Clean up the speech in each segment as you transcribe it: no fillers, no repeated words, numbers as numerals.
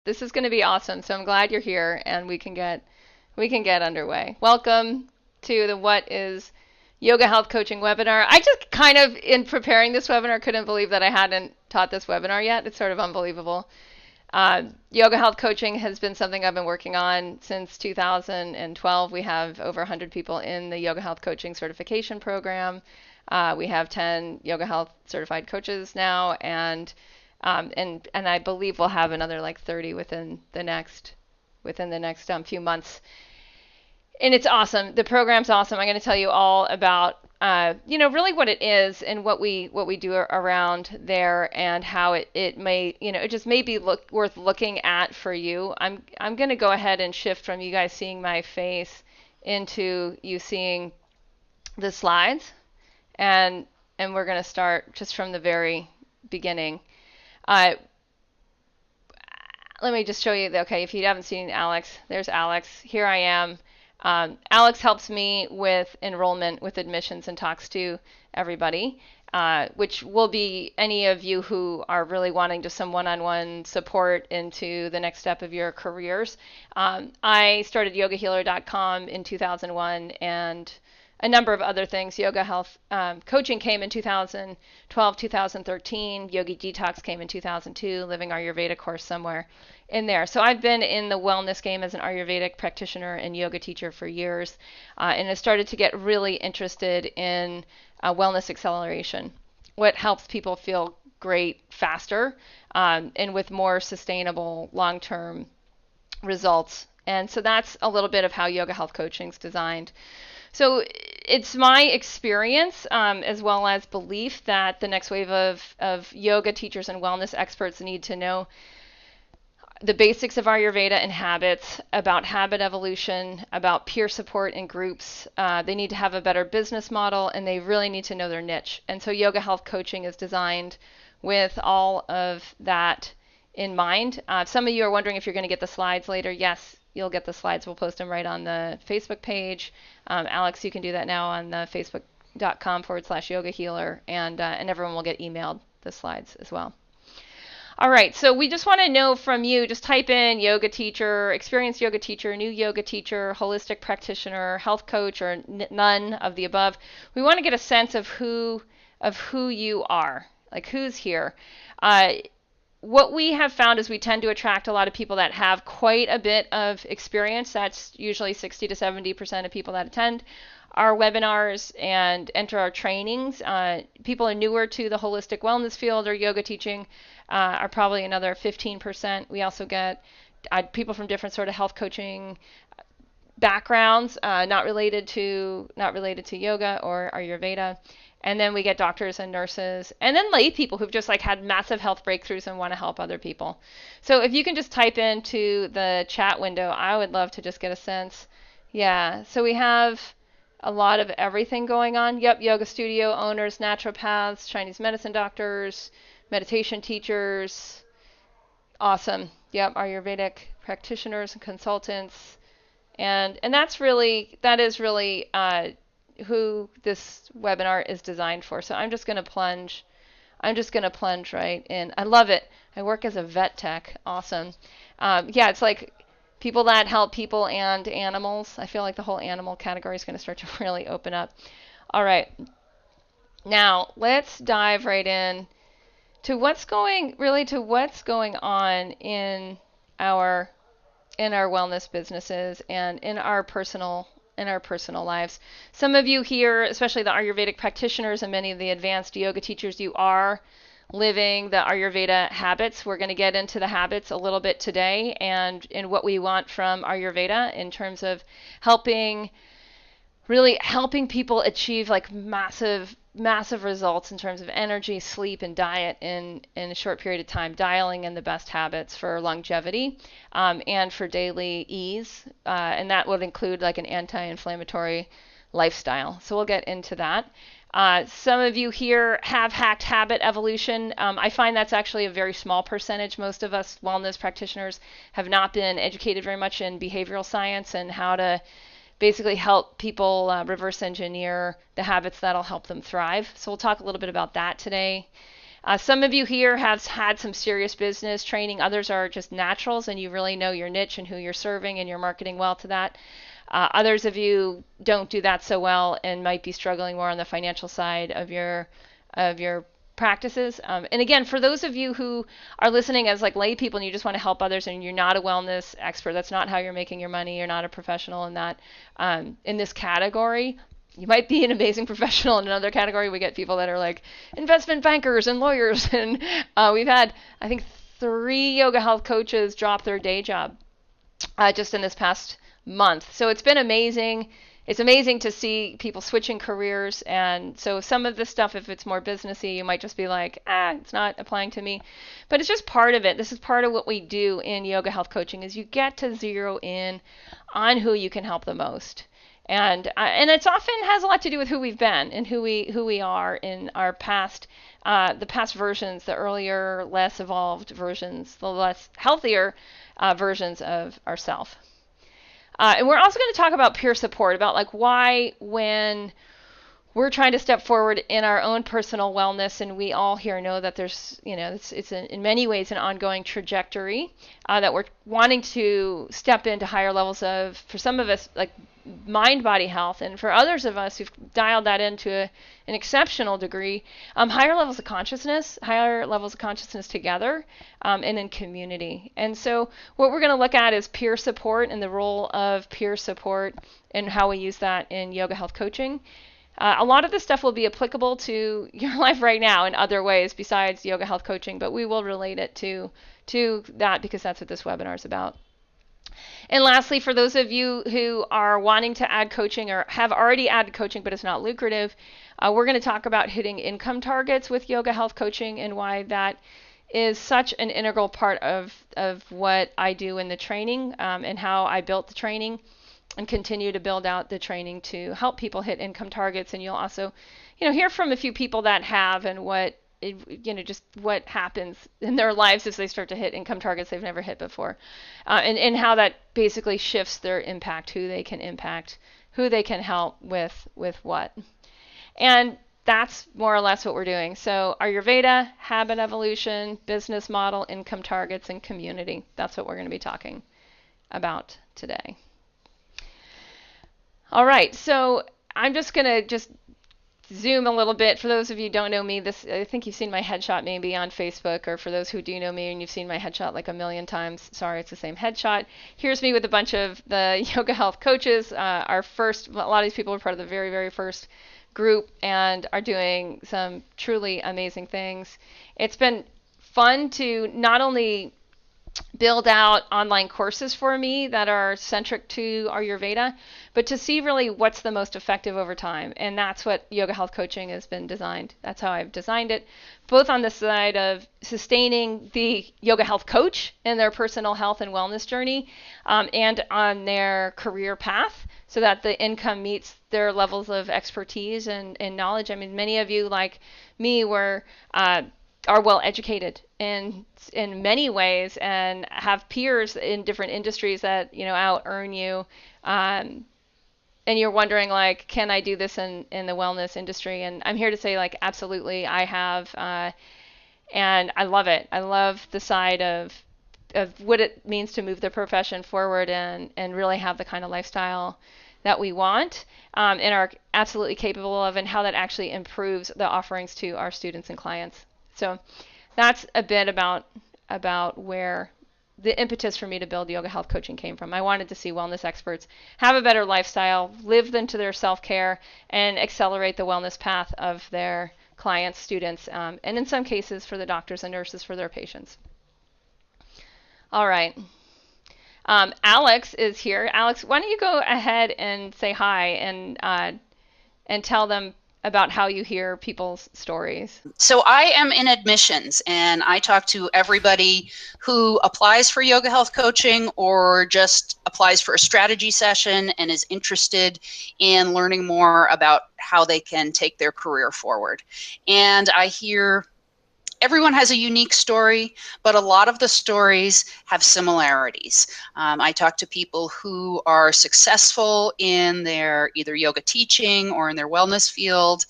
This is going to be awesome. So I'm glad you're here and we can get underway. Welcome to the What is Yoga Health Coaching webinar. I just kind of in preparing this webinar couldn't believe that I hadn't taught this webinar yet. It's sort of unbelievable. Yoga health coaching has been something I've been working on since 2012. We have over 100 people in the yoga health coaching certification program. We have 10 yoga health certified coaches now, and I believe we'll have another like 30 within the next few months. And it's awesome. The program's awesome. I'm going to tell you all about really what it is and what we do around there and how it may it just may be worth looking at for you. I'm going to go ahead and shift from you guys seeing my face into you seeing the slides, and we're going to start just from the very beginning. Uh, Let me just show you. Okay, if you haven't seen Alex, there's Alex. Here I am. Alex helps me with enrollment, with admissions, and talks to everybody, which will be any of you who are really wanting just some one-on-one support into the next step of your careers. I started yogahealer.com in 2001, and a number of other things. Yoga health coaching came in 2012, 2013. Yogi Detox came in 2002. Living Ayurveda course somewhere in there. So I've been in the wellness game as an Ayurvedic practitioner and yoga teacher for years, and I started to get really interested in wellness acceleration, what helps people feel great faster and with more sustainable long-term results. And so that's a little bit of how yoga health coaching is designed. So it's my experience as well as belief that the next wave of yoga teachers and wellness experts need to know the basics of Ayurveda and habits, about habit evolution, about peer support in groups. They need to have a better business model, and they really need to know their niche. And so yoga health coaching is designed with all of that in mind. Some of you are wondering if you're going to get the slides later. Yes, you'll get the slides. We'll post them right on the Facebook page. Alex, you can do that now on the facebook.com/yoga healer, and everyone will get emailed the slides as well. All right, so we just want to know from you, just type in yoga teacher, experienced yoga teacher, new yoga teacher, holistic practitioner, health coach, or none of the above. We want to get a sense of who you are, like who's here. What we have found is we tend to attract a lot of people that have quite a bit of experience. That's usually 60 to 70% of people that attend our webinars and enter our trainings. People are newer to the holistic wellness field or yoga teaching are probably another 15%. We also get people from different sort of health coaching backgrounds, not related to yoga or Ayurveda. And then we get doctors and nurses, and then lay people who've just like had massive health breakthroughs and want to help other people. So if you can just type into the chat window, I would love to just get a sense. Yeah, so we have a lot of everything going on. Yep, yoga studio owners, naturopaths, Chinese medicine doctors, meditation teachers. Awesome. Yep, Ayurvedic practitioners and consultants. And that is really who this webinar is designed for. So I'm just going to plunge right in. I love it. I work as a vet tech. Awesome. Yeah, it's like people that help people and animals. I feel like the whole animal category is going to start to really open up. All right. Now, let's dive right in to what's going on in our wellness businesses and in our personal lives. Some of you here, especially the Ayurvedic practitioners and many of the advanced yoga teachers, you are living the Ayurveda habits. We're going to get into the habits a little bit today and in what we want from Ayurveda in terms of helping people achieve like massive results in terms of energy, sleep, and diet in a short period of time, dialing in the best habits for longevity and for daily ease. And that would include like an anti-inflammatory lifestyle. So we'll get into that. Some of you here have hacked habit evolution. I find that's actually a very small percentage. Most of us wellness practitioners have not been educated very much in behavioral science and how to basically help people reverse engineer the habits that'll help them thrive. So we'll talk a little bit about that today. Some of you here have had some serious business training. Others are just naturals, and you really know your niche and who you're serving, and you're marketing well to that. Others of you don't do that so well and might be struggling more on the financial side of your practices. And again, for those of you who are listening as like lay people and you just want to help others and you're not a wellness expert, that's not how you're making your money, you're not a professional in that, in this category, you might be an amazing professional in another category. We get people that are like investment bankers and lawyers. And we've had, I think, 3 yoga health coaches drop their day job just in this past month. So it's been amazing. It's amazing to see people switching careers. And so some of this stuff, if it's more businessy, you might just be like, it's not applying to me. But it's just part of it. This is part of what we do in yoga health coaching is you get to zero in on who you can help the most. And it's often has a lot to do with who we've been and who we are in our past, the past versions, the earlier, less evolved versions, the less healthier versions of ourselves. And we're also going to talk about peer support, about like why when we're trying to step forward in our own personal wellness, and we all here know that there's, it's in many ways an ongoing trajectory that we're wanting to step into higher levels of, for some of us, like mind-body health, and for others of us who've dialed that into an exceptional degree, higher levels of consciousness together, and in community. And so what we're going to look at is peer support and the role of peer support and how we use that in yoga health coaching. A lot of this stuff will be applicable to your life right now in other ways besides yoga health coaching, but we will relate it to that because that's what this webinar is about. And lastly, for those of you who are wanting to add coaching or have already added coaching but it's not lucrative, we're going to talk about hitting income targets with yoga health coaching and why that is such an integral part of what I do in the training, and how I built the training and continue to build out the training to help people hit income targets. And you'll also, hear from a few people that have and just what happens in their lives as they start to hit income targets they've never hit before, and how that basically shifts their impact, who they can impact, who they can help with what. And that's more or less what we're doing. So Ayurveda, habit evolution, business model, income targets, and community. That's what we're going to be talking about today. All right, so I'm just going to zoom a little bit. For those of you who don't know me, I think you've seen my headshot maybe on Facebook, or for those who do know me and you've seen my headshot like a million times, sorry, it's the same headshot. Here's me with a bunch of the yoga health coaches. A lot of these people are part of the very, very first group and are doing some truly amazing things. It's been fun to not only build out online courses for me that are centric to Ayurveda, but to see really what's the most effective over time. And that's what yoga health coaching has been designed. That's how I've designed it, both on the side of sustaining the yoga health coach in their personal health and wellness journey, and on their career path, so that the income meets their levels of expertise and knowledge. I mean, many of you, like me, are well educated in many ways and have peers in different industries that out earn you, and you're wondering like, can I do this in the wellness industry? And I'm here to say like, absolutely, I have, and I love it. I love the side of what it means to move the profession forward and really have the kind of lifestyle that we want, and are absolutely capable of, and how that actually improves the offerings to our students and clients. So that's a bit about where the impetus for me to build yoga health coaching came from. I wanted to see wellness experts have a better lifestyle, live into their self-care, and accelerate the wellness path of their clients, students, and in some cases for the doctors and nurses for their patients. All right. Alex is here. Alex, why don't you go ahead and say hi and tell them about how you hear people's stories. So I am in admissions, and I talk to everybody who applies for yoga health coaching or just applies for a strategy session and is interested in learning more about how they can take their career forward. And I hear everyone has a unique story, but a lot of the stories have similarities. I talk to people who are successful in their either yoga teaching or in their wellness field,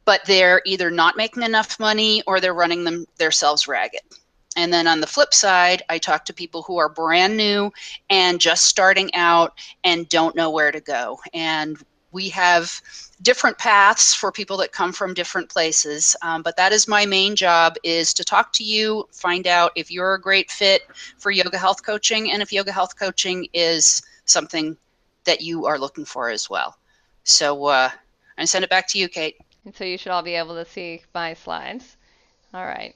but they're either not making enough money or they're running themselves ragged. And then on the flip side, I talk to people who are brand new and just starting out and don't know where to go. And we have different paths for people that come from different places. But that is my main job, is to talk to you, find out if you're a great fit for yoga health coaching, and if yoga health coaching is something that you are looking for as well. So I send it back to you, Kate. And so you should all be able to see my slides. All right.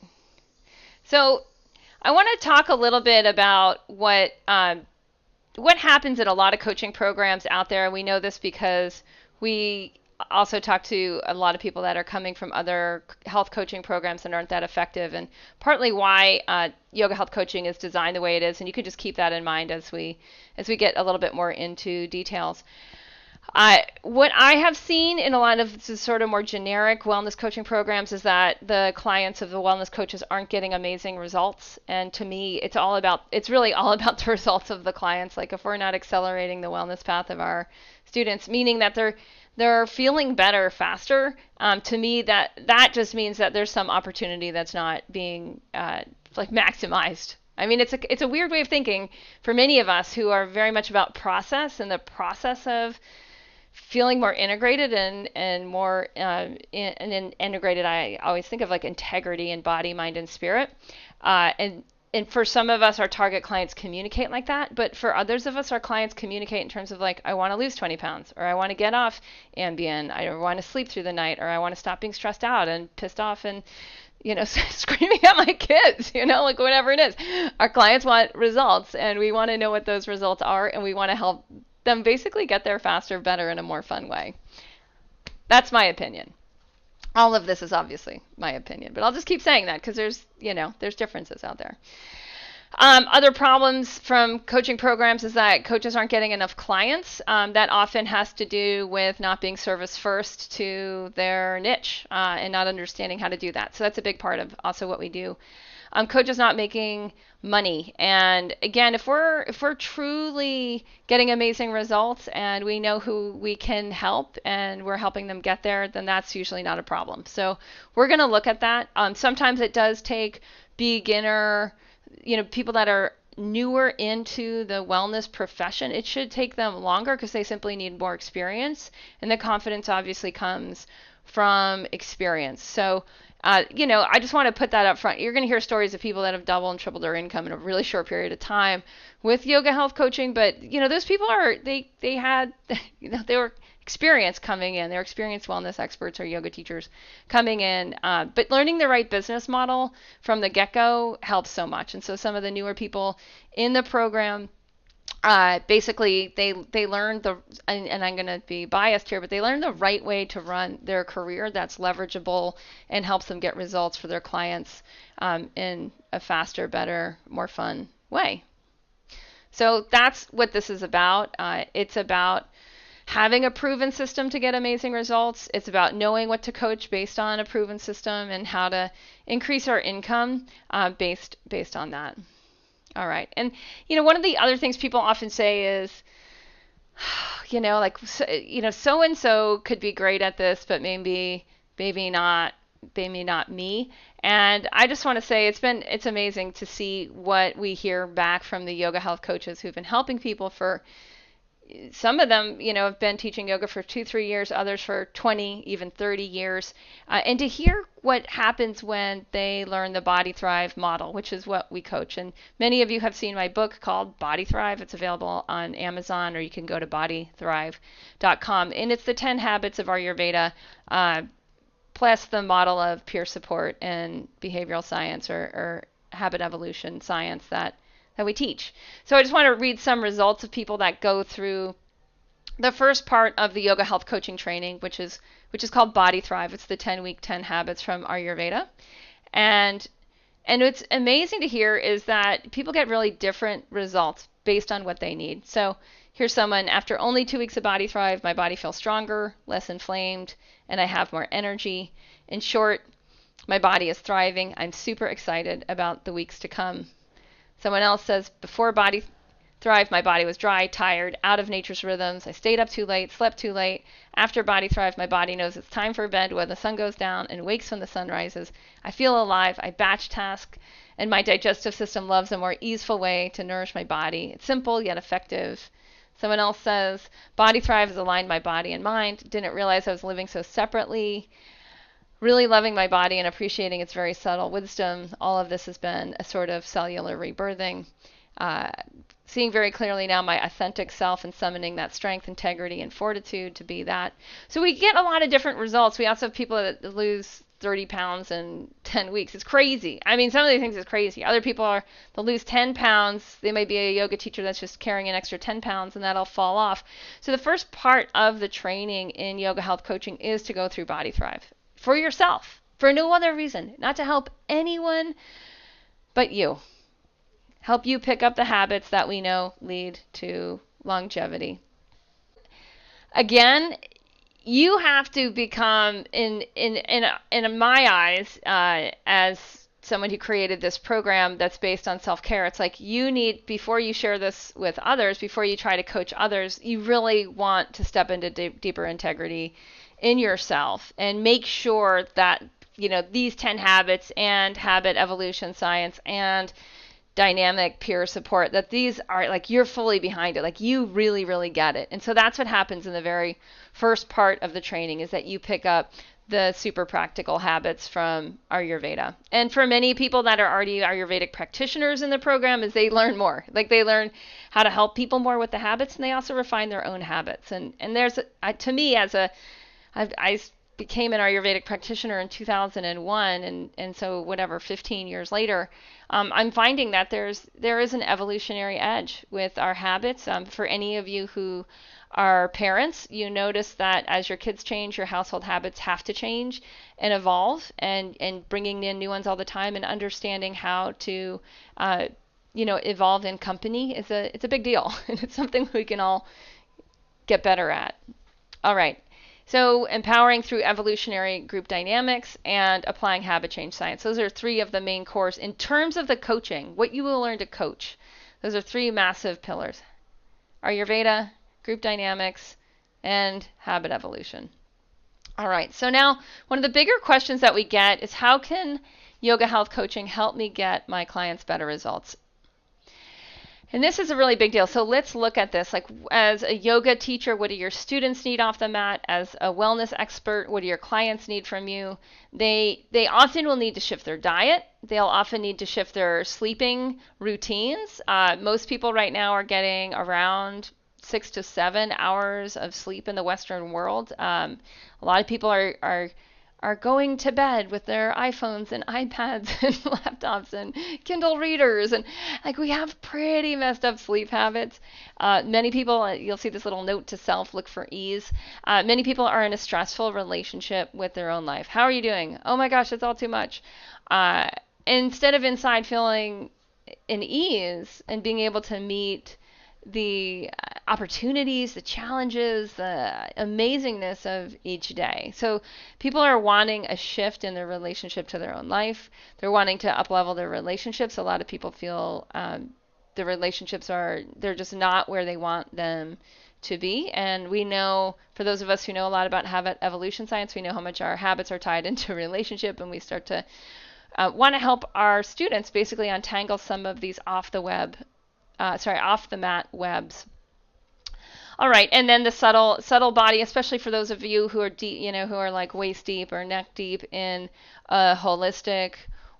So I want to talk a little bit about what happens in a lot of coaching programs out there. We know this because we also talk to a lot of people that are coming from other health coaching programs that aren't that effective, and partly why yoga health coaching is designed the way it is. And you can just keep that in mind as we get a little bit more into details. What I have seen in a lot of the sort of more generic wellness coaching programs is that the clients of the wellness coaches aren't getting amazing results. And to me, it's really all about the results of the clients. Like, if we're not accelerating the wellness path of our students, meaning that they're feeling better faster, to me that just means that there's some opportunity that's not being maximized. I mean, it's a weird way of thinking for many of us who are very much about process and the process of feeling more integrated and more integrated. I always think of like integrity in body, mind, and spirit. And for some of us, our target clients communicate like that. But for others of us, our clients communicate in terms of like, I want to lose 20 pounds, or I want to get off Ambien, I want to sleep through the night, or I want to stop being stressed out and pissed off and screaming at my kids, like whatever it is. Our clients want results, and we want to know what those results are, and we want to help them basically get there faster, better, in a more fun way. That's my opinion. All of this is obviously my opinion, but I'll just keep saying that because there's differences out there. Other problems from coaching programs is that coaches aren't getting enough clients. That often has to do with not being service first to their niche and not understanding how to do that. So that's a big part of also what we do. Coaches not making money. And again, if we're truly getting amazing results and we know who we can help and we're helping them get there, then that's usually not a problem. So we're going to look at that. Sometimes it does take beginner, people that are newer into the wellness profession. It should take them longer because they simply need more experience. And the confidence obviously comes from experience. So I just want to put that up front. You're going to hear stories of people that have doubled and tripled their income in a really short period of time with yoga health coaching. But, those people they were experienced coming in. They're experienced wellness experts or yoga teachers coming in. But learning the right business model from the get-go helps so much. And so some of the newer people in the program, basically they learned and I'm going to be biased here, but they learned the right way to run their career that's leverageable and helps them get results for their clients in a faster, better, more fun way. So that's what this is about. It's about having a proven system to get amazing results. It's about knowing what to coach based on a proven system and how to increase our income based on that. All right. And, one of the other things people often say is, so-and-so could be great at this, but maybe not me. And I just want to say it's amazing to see what we hear back from the yoga health coaches who've been helping people for, some of them, have been teaching yoga for 2-3 years, others for 20, even 30 years. And to hear what happens when they learn the Body Thrive model, which is what we coach. And many of you have seen my book called Body Thrive. It's available on Amazon, or you can go to bodythrive.com. And it's the 10 habits of Ayurveda, plus the model of peer support and behavioral science or habit evolution science that we teach. So I just want to read some results of people that go through the first part of the yoga health coaching training, which is called Body Thrive. It's the 10-week 10 habits from Ayurveda. And what's amazing to hear is that people get really different results based on what they need. So here's someone, after only 2 weeks of Body Thrive, my body feels stronger, less inflamed, and I have more energy. In short, my body is thriving. I'm super excited about the weeks to come. Someone else says, before Body Thrive, my body was dry, tired, out of nature's rhythms. I stayed up too late, slept too late. After Body Thrive, my body knows it's time for bed when the sun goes down and wakes when the sun rises. I feel alive. I batch task, and my digestive system loves a more easeful way to nourish my body. It's simple yet effective. Someone else says, Body Thrive has aligned my body and mind. Didn't realize I was living so separately. Really loving my body and appreciating its very subtle wisdom. All of this has been a sort of cellular rebirthing. Seeing very clearly now my authentic self and summoning that strength, integrity, and fortitude to be that. So we get a lot of different results. We also have people that lose 30 pounds in 10 weeks. It's crazy. I mean, some of these things is crazy. Other people they'll lose 10 pounds. They may be a yoga teacher that's just carrying an extra 10 pounds and that'll fall off. So the first part of the training in yoga health coaching is to go through Body Thrive for yourself, for no other reason, not to help anyone but you. Help you pick up the habits that we know lead to longevity. Again, you have to become, in my eyes, as someone who created this program that's based on self-care, it's like you need, before you share this with others, before you try to coach others, you really want to step into deeper integrity in yourself and make sure that, these 10 habits and habit evolution science and dynamic peer support, that these are like you're fully behind it, like you really, really get it. And so that's what happens in the very first part of the training, is that you pick up the super practical habits from Ayurveda. And for many people that are already Ayurvedic practitioners in the program, is they learn more. Like they learn how to help people more with the habits, and they also refine their own habits. And there's, to me, I became an Ayurvedic practitioner in 2001, and so 15 years later, I'm finding that there is an evolutionary edge with our habits. For any of you who are parents, you notice that as your kids change, your household habits have to change and evolve, and bringing in new ones all the time, and understanding how to evolve in company it's a big deal, and it's something we can all get better at. All right. So empowering through evolutionary group dynamics and applying habit change science. Those are three of the main cores in terms of the coaching, what you will learn to coach. Those are three massive pillars: Ayurveda, group dynamics, and habit evolution. All right, so now one of the bigger questions that we get is, how can yoga health coaching help me get my clients better results? And this is a really big deal. So let's look at this. Like, as a yoga teacher, what do your students need off the mat? As a wellness expert, what do your clients need from you? They often will need to shift their diet. They'll often need to shift their sleeping routines. Most people right now are getting around 6 to 7 hours of sleep in the Western world. A lot of people are going to bed with their iPhones and iPads and laptops and Kindle readers, and like we have pretty messed up sleep habits. Many people, you'll see this little note to self, look for ease. Many people are in a stressful relationship with their own life. How are you doing? Oh my gosh, it's all too much. Instead of inside feeling in ease and being able to meet the opportunities, the challenges, the amazingness of each day. So people are wanting a shift in their relationship to their own life. They're wanting to up-level their relationships. A lot of people feel the relationships they're just not where they want them to be. And we know, for those of us who know a lot about habit evolution science, we know how much our habits are tied into relationship, and we start to want to help our students basically untangle some of these off the mat webs. All right, and then the subtle body, especially for those of you who are deep, who are like waist deep or neck deep in holistic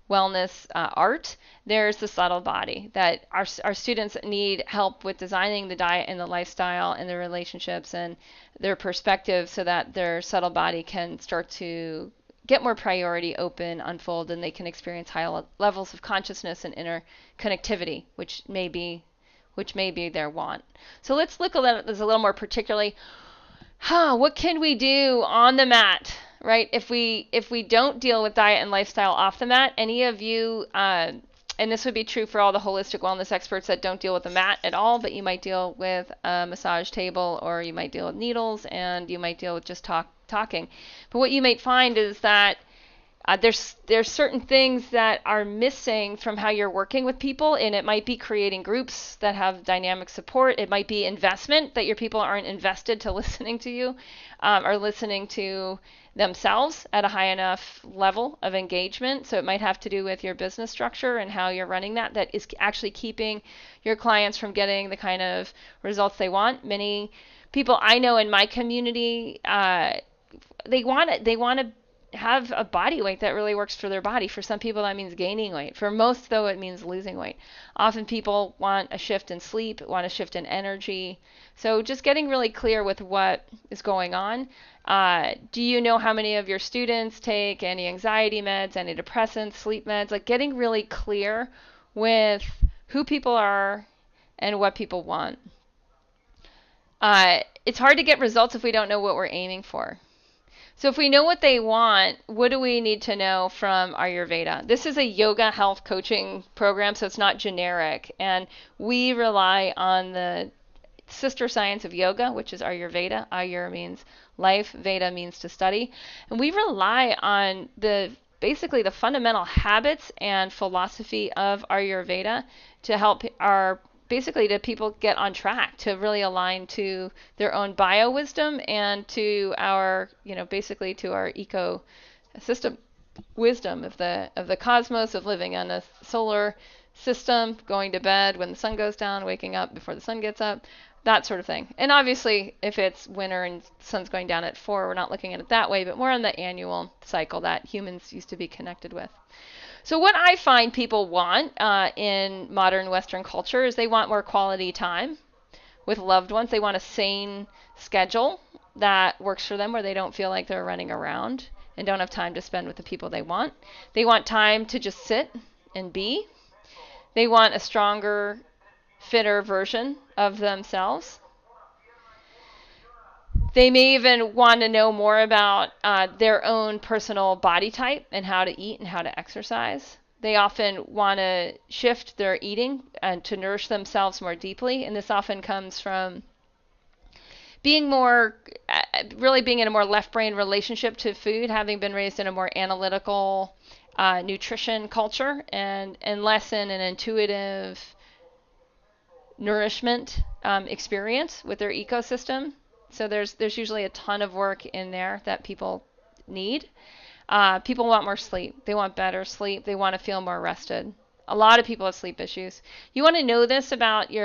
wellness art. There's the subtle body that our students need help with designing the diet and the lifestyle and the relationships and their perspective, so that their subtle body can start to get more priority, open, unfold, and they can experience high levels of consciousness and inner connectivity, which may be their want. So let's look at this a little more particularly. What can we do on the mat, right? If we don't deal with diet and lifestyle off the mat, any of you, and this would be true for all the holistic wellness experts that don't deal with the mat at all, but you might deal with a massage table, or you might deal with needles, and you might deal with just talking. But what you might find is that There's certain things that are missing from how you're working with people, and it might be creating groups that have dynamic support. It might be investment, that your people aren't invested to listening to you, or listening to themselves at a high enough level of engagement. So it might have to do with your business structure and how you're running that is actually keeping your clients from getting the kind of results they want. Many people I know in my community, they want to have a body weight that really works for their body. For some people, that means gaining weight. For most, though, it means losing weight. Often people want a shift in sleep, want a shift in energy. So just getting really clear with what is going on. Do you know how many of your students take anti-anxiety meds, antidepressants, sleep meds? Like getting really clear with who people are and what people want. It's hard to get results if we don't know what we're aiming for. So if we know what they want, what do we need to know from Ayurveda? This is a yoga health coaching program, so it's not generic. And we rely on the sister science of yoga, which is Ayurveda. Ayur means life, Veda means to study. And we rely on basically the fundamental habits and philosophy of Ayurveda to help basically to people get on track, to really align to their own bio wisdom and to our, basically to our ecosystem wisdom of the cosmos, of living on a solar system, going to bed when the sun goes down, waking up before the sun gets up, that sort of thing. And obviously, if it's winter and the sun's going down at 4, we're not looking at it that way, but more on the annual cycle that humans used to be connected with. So what I find people want in modern Western culture is they want more quality time with loved ones. They want a sane schedule that works for them, where they don't feel like they're running around and don't have time to spend with the people they want. They want time to just sit and be. They want a stronger, fitter version of themselves. They may even want to know more about their own personal body type and how to eat and how to exercise. They often want to shift their eating and to nourish themselves more deeply. And this often comes from being really being in a more left brain relationship to food, having been raised in a more analytical nutrition culture, and less in an intuitive nourishment experience with their ecosystem. So there's usually a ton of work in there that people need. People want more sleep. They want better sleep. They want to feel more rested. A lot of people have sleep issues. You want to know this about you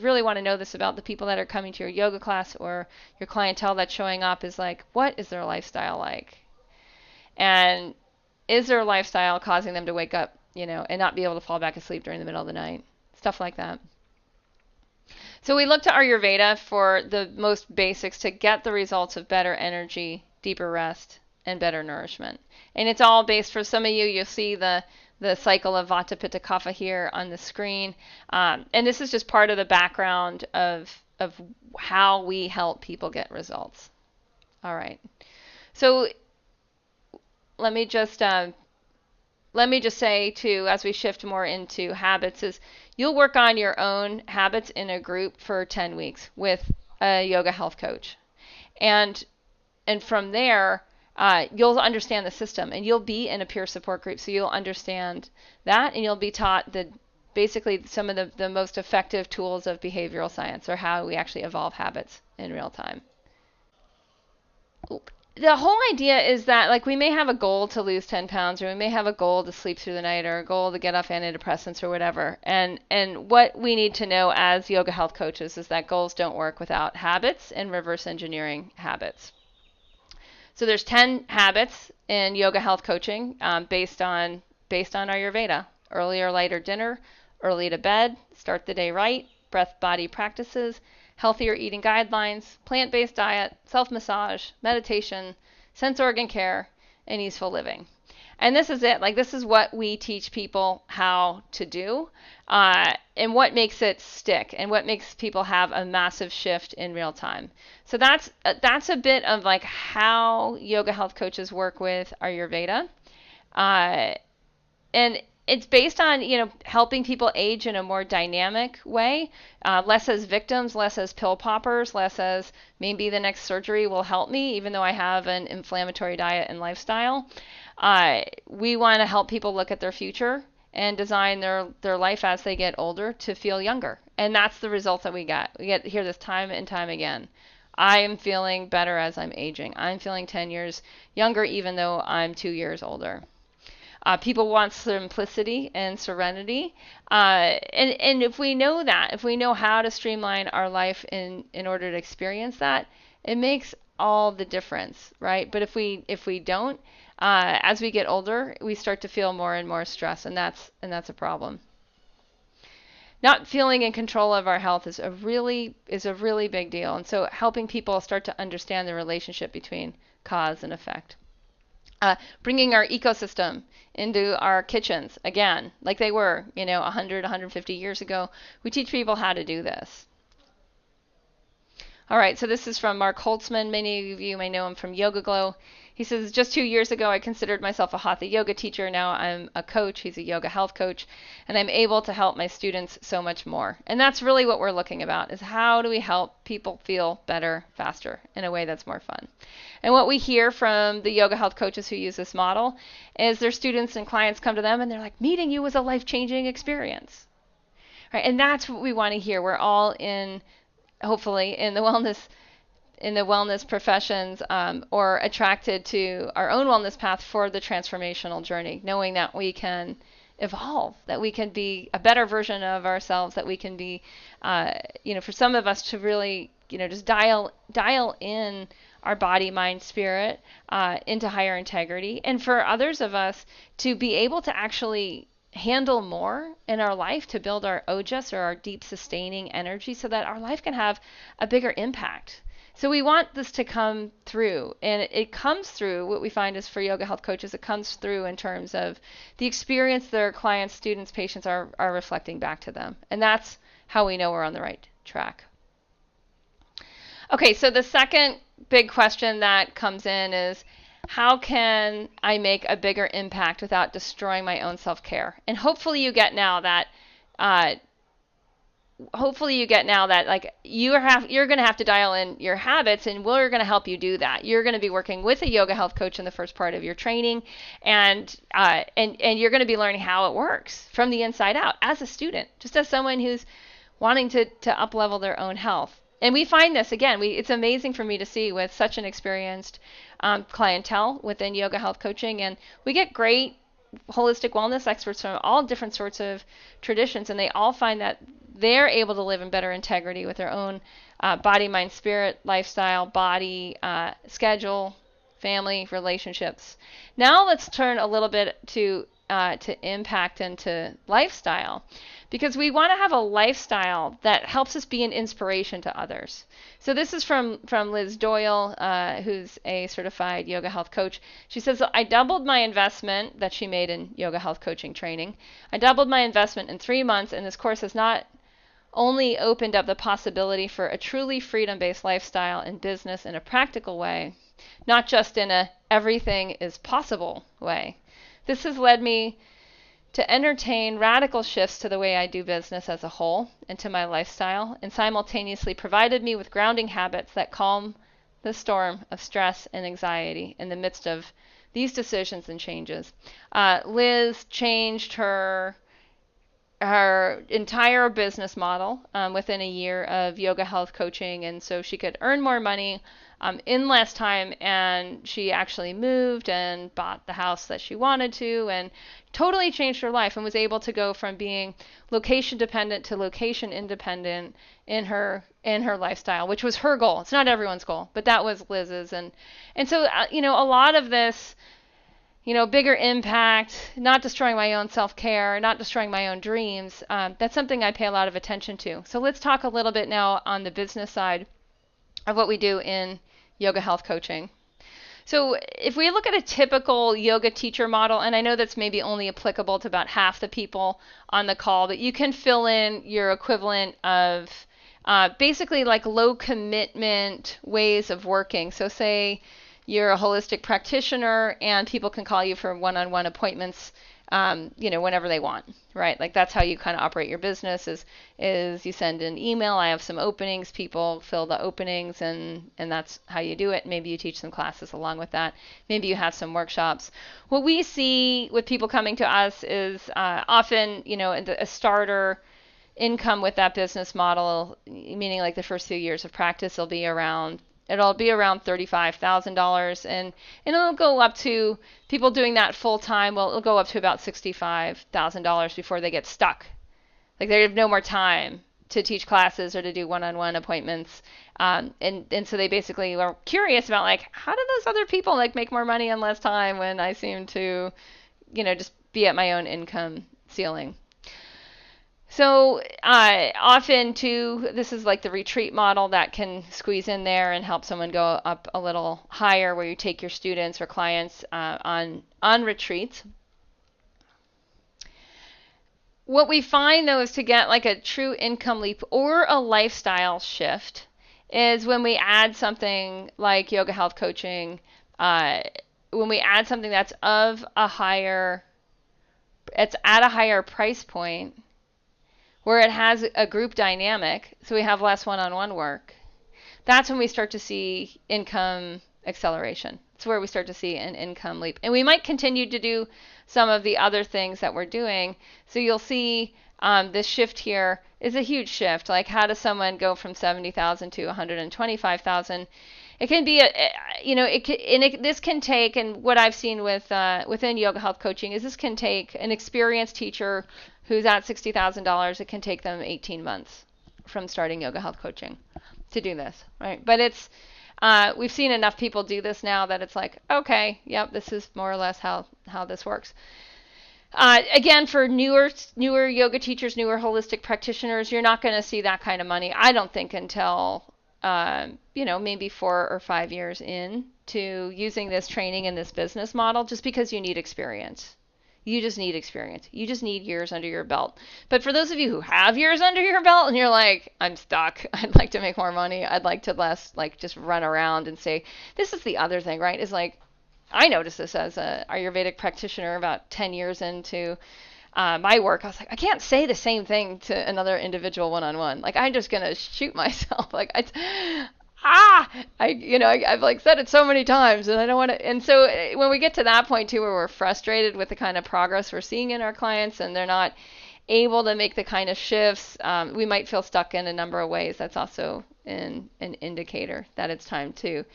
really want to know this about the people that are coming to your yoga class, or your clientele that's showing up, is like, what is their lifestyle like? And is their lifestyle causing them to wake up, and not be able to fall back asleep during the middle of the night? Stuff like that. So we look to Ayurveda for the most basics to get the results of better energy, deeper rest, and better nourishment. And it's all based, for some of you, you'll see the cycle of Vata, Pitta, Kapha here on the screen. And this is just part of the background of how we help people get results. All right. So let me just say, too, as we shift more into habits, is you'll work on your own habits in a group for 10 weeks with a yoga health coach. And from there, you'll understand the system, and you'll be in a peer support group, so you'll understand that, and you'll be taught basically some of the most effective tools of behavioral science, or how we actually evolve habits in real time. The whole idea is that, we may have a goal to lose 10 pounds, or we may have a goal to sleep through the night, or a goal to get off antidepressants or whatever. And what we need to know as yoga health coaches is that goals don't work without habits and reverse engineering habits. So there's 10 habits in yoga health coaching based on Ayurveda. Earlier, lighter dinner, early to bed, start the day right, breath body practices, healthier eating guidelines, plant-based diet, self-massage, meditation, sense organ care, and easeful living. And this is it. This is what we teach people how to do, and what makes it stick, and what makes people have a massive shift in real time. So that's a bit of how yoga health coaches work with Ayurveda, and it's based on helping people age in a more dynamic way, less as victims, less as pill poppers, less as maybe the next surgery will help me, even though I have an inflammatory diet and lifestyle. We want to help people look at their future and design their life as they get older to feel younger. And that's the results that we get. We get to hear this time and time again. I am feeling better as I'm aging. I'm feeling 10 years younger even though I'm 2 years older. People want simplicity and serenity. And if we know that, if we know how to streamline our life in order to experience that, it makes all the difference, right? But if we don't, as we get older, we start to feel more and more stress, and that's a problem. Not feeling in control of our health is a really big deal. And so helping people start to understand the relationship between cause and effect. Bringing our ecosystem into our kitchens again, like they were, 100, 150 years ago. We teach people how to do this. All right, so this is from Mark Holtzman. Many of you may know him from Yoga Glow. He says, just 2 years ago, I considered myself a hatha yoga teacher. Now I'm a coach. He's a yoga health coach, and I'm able to help my students so much more. And that's really what we're looking about, is how do we help people feel better, faster, in a way that's more fun. And what we hear from the yoga health coaches who use this model is their students and clients come to them and they're like, meeting you was a life-changing experience. Right? And that's what we want to hear. We're all hopefully in the wellness professions, or attracted to our own wellness path for the transformational journey, knowing that we can evolve, that we can be a better version of ourselves, that we can be, for some of us to really, just dial in our body, mind, spirit into higher integrity, and for others of us to be able to actually handle more in our life, to build our ojas, or our deep sustaining energy, so that our life can have a bigger impact. So we want this to come through, and it comes through, what we find is for yoga health coaches, it comes through in terms of the experience their clients, students, patients are reflecting back to them. And that's how we know we're on the right track. Okay, so the second big question that comes in is, how can I make a bigger impact without destroying my own self-care? And hopefully you get now that like you're going to have to dial in your habits, and we're going to help you do that. You're going to be working with a yoga health coach in the first part of your training, and you're going to be learning how it works from the inside out as a student, just as someone who's wanting to up-level their own health. And we find this, again, it's amazing for me to see with such an experienced clientele within yoga health coaching, and we get great holistic wellness experts from all different sorts of traditions, and they all find that they're able to live in better integrity with their own body, mind, spirit, lifestyle, body, schedule, family, relationships. Now let's turn a little bit to impact and to lifestyle, because we want to have a lifestyle that helps us be an inspiration to others. So this is from Liz Doyle, who's a certified yoga health coach. She says, I doubled my investment that she made in yoga health coaching training. I doubled my investment in 3 months, and this course has not only opened up the possibility for a truly freedom-based lifestyle in business in a practical way, not just in a everything is possible way. This has led me to entertain radical shifts to the way I do business as a whole and to my lifestyle, and simultaneously provided me with grounding habits that calm the storm of stress and anxiety in the midst of these decisions and changes. Liz changed her entire business model within a year of yoga health coaching, and so she could earn more money in less time, and she actually moved and bought the house that she wanted to, and totally changed her life, and was able to go from being location dependent to location independent in her lifestyle, which was her goal. It's not everyone's goal, but that was Liz's. And so a lot of this, bigger impact, not destroying my own self-care, not destroying my own dreams, that's something I pay a lot of attention to. So let's talk a little bit now on the business side of what we do in yoga health coaching. So if we look at a typical yoga teacher model, and I know that's maybe only applicable to about half the people on the call, but you can fill in your equivalent of basically like low commitment ways of working. So say you're a holistic practitioner and people can call you for one-on-one appointments whenever they want, right? Like that's how you kind of operate your business is you send an email, I have some openings, people fill the openings, and that's how you do it. Maybe you teach some classes along with that. Maybe you have some workshops. What we see with people coming to us is often, a starter income with that business model, meaning like the first few years of practice, it'll be around $35,000, and it'll go up to, people doing that full time, well, it'll go up to about $65,000 before they get stuck. Like they have no more time to teach classes or to do one-on-one appointments, and so they basically are curious about like, how do those other people like make more money in less time when I seem to, just be at my own income ceiling. So often too, this is like the retreat model that can squeeze in there and help someone go up a little higher, where you take your students or clients on retreats. What we find though is to get like a true income leap or a lifestyle shift is when we add something like yoga health coaching, when we add something that's it's at a higher price point, where it has a group dynamic, so we have less one-on-one work. That's when we start to see income acceleration. It's where we start to see an income leap. And we might continue to do some of the other things that we're doing. So you'll see this shift here is a huge shift. Like, how does someone go from 70,000 to 125,000? It can be this can take, and what I've seen within yoga health coaching is this can take an experienced teacher who's at $60,000. It can take them 18 months from starting yoga health coaching to do this, right? But it's we've seen enough people do this now that it's like, okay, yep, this is more or less how this works. Again, for newer yoga teachers, newer holistic practitioners, you're not going to see that kind of money, I don't think, until maybe 4 or 5 years in to using this training and this business model, just because you need experience. You just need experience. You just need years under your belt. But for those of you who have years under your belt and you're like, I'm stuck, I'd like to make more money, I'd like to less, like, just run around and say, this is the other thing, right? Is like, I noticed this as a Ayurvedic practitioner about 10 years into my work. I was like, I can't say the same thing to another individual one-on-one. Like, I'm just going to shoot myself. Like, I've like said it so many times, and I don't want to. And so when we get to that point too, where we're frustrated with the kind of progress we're seeing in our clients, and they're not able to make the kind of shifts, we might feel stuck in a number of ways. That's also an indicator that it's time to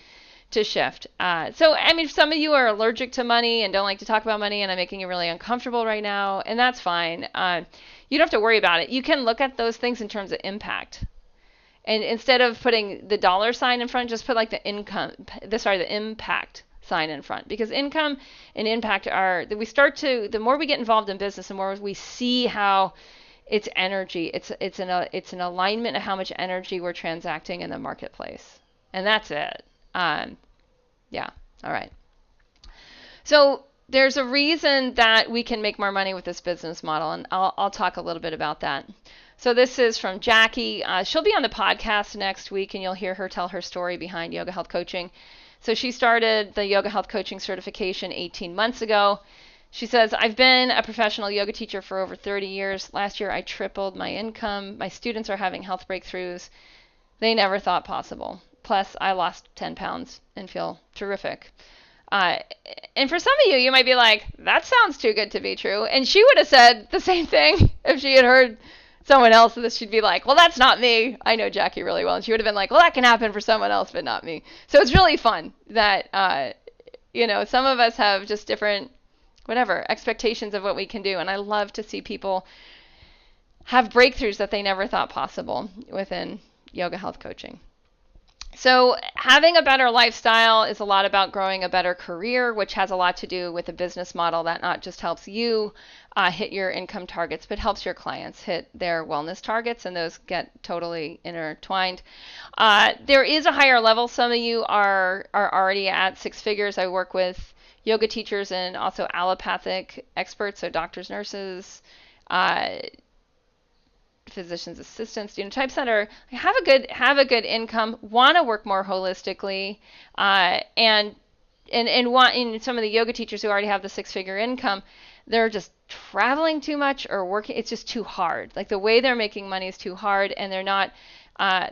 shift. So, I mean, some of you are allergic to money and don't like to talk about money, and I'm making you really uncomfortable right now, and that's fine. You don't have to worry about it. You can look at those things in terms of impact. And instead of putting the dollar sign in front, just put like the impact sign in front. Because income and impact are, the more we get involved in business, the more we see how it's energy. It's an alignment of how much energy we're transacting in the marketplace. And that's it. Yeah. All right. So there's a reason that we can make more money with this business model, and I'll talk a little bit about that. So this is from Jackie. She'll be on the podcast next week, and you'll hear her tell her story behind yoga health coaching. So she started the yoga health coaching certification 18 months ago. She says, I've been a professional yoga teacher for over 30 years. Last year, I tripled my income. My students are having health breakthroughs they never thought possible. Plus, I lost 10 pounds and feel terrific. And for some of you, you might be like, that sounds too good to be true. And she would have said the same thing if she had heard someone else. She'd be like, well, that's not me. I know Jackie really well. And she would have been like, well, that can happen for someone else, but not me. So it's really fun that, some of us have just different, expectations of what we can do. And I love to see people have breakthroughs that they never thought possible within yoga health coaching. So having a better lifestyle is a lot about growing a better career, which has a lot to do with a business model that not just helps you hit your income targets, but helps your clients hit their wellness targets, and those get totally intertwined. There is a higher level. Some of you are already at 6 figures. I work with yoga teachers and also allopathic experts, so doctors, nurses, physician's assistants, types that are have a good income, want to work more holistically, and want, in some of the yoga teachers who already have the 6-figure income, they're just traveling too much or working. It's just too hard. Like the way they're making money is too hard, and they're not.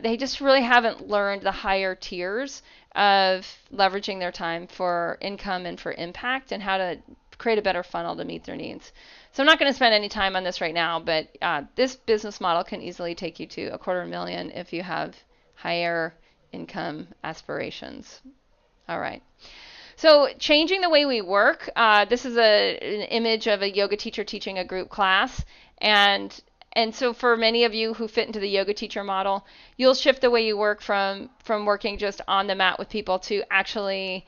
They just really haven't learned the higher tiers of leveraging their time for income and for impact, and how to create a better funnel to meet their needs. So I'm not going to spend any time on this right now, but this business model can easily take you to $250,000 if you have higher income aspirations. All right. So changing the way we work. This is an image of a yoga teacher teaching a group class, and so for many of you who fit into the yoga teacher model, you'll shift the way you work from working just on the mat with people to actually,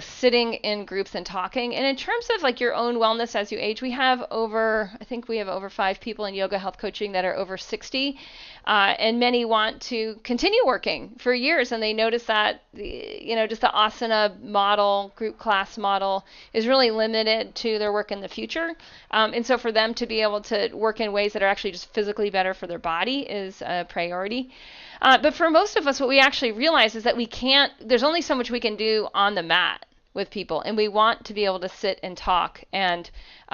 sitting in groups and talking. And in terms of like your own wellness as you age, I think we have over 5 people in yoga health coaching that are over 60. And many want to continue working for years, and they notice that just the asana model, group class model, is really limited to their work in the future. And so for them to be able to work in ways that are actually just physically better for their body is a priority. But for most of us, what we actually realize is that there's only so much we can do on the mat with people, and we want to be able to sit and talk, and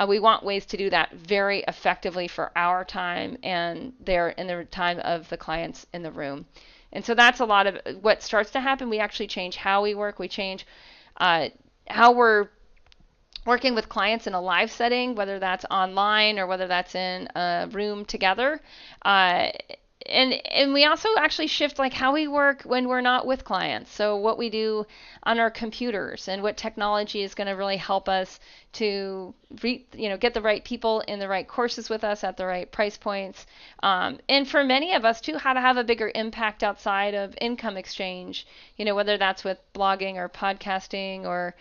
we want ways to do that very effectively for our time and the time of the clients in the room. And so that's a lot of what starts to happen. We actually change how we work. We change how we're working with clients in a live setting, whether that's online or whether that's in a room together. And we also actually shift like how we work when we're not with clients. So what we do on our computers and what technology is going to really help us to get the right people in the right courses with us at the right price points. And for many of us too, how to have a bigger impact outside of income exchange, whether that's with blogging or podcasting or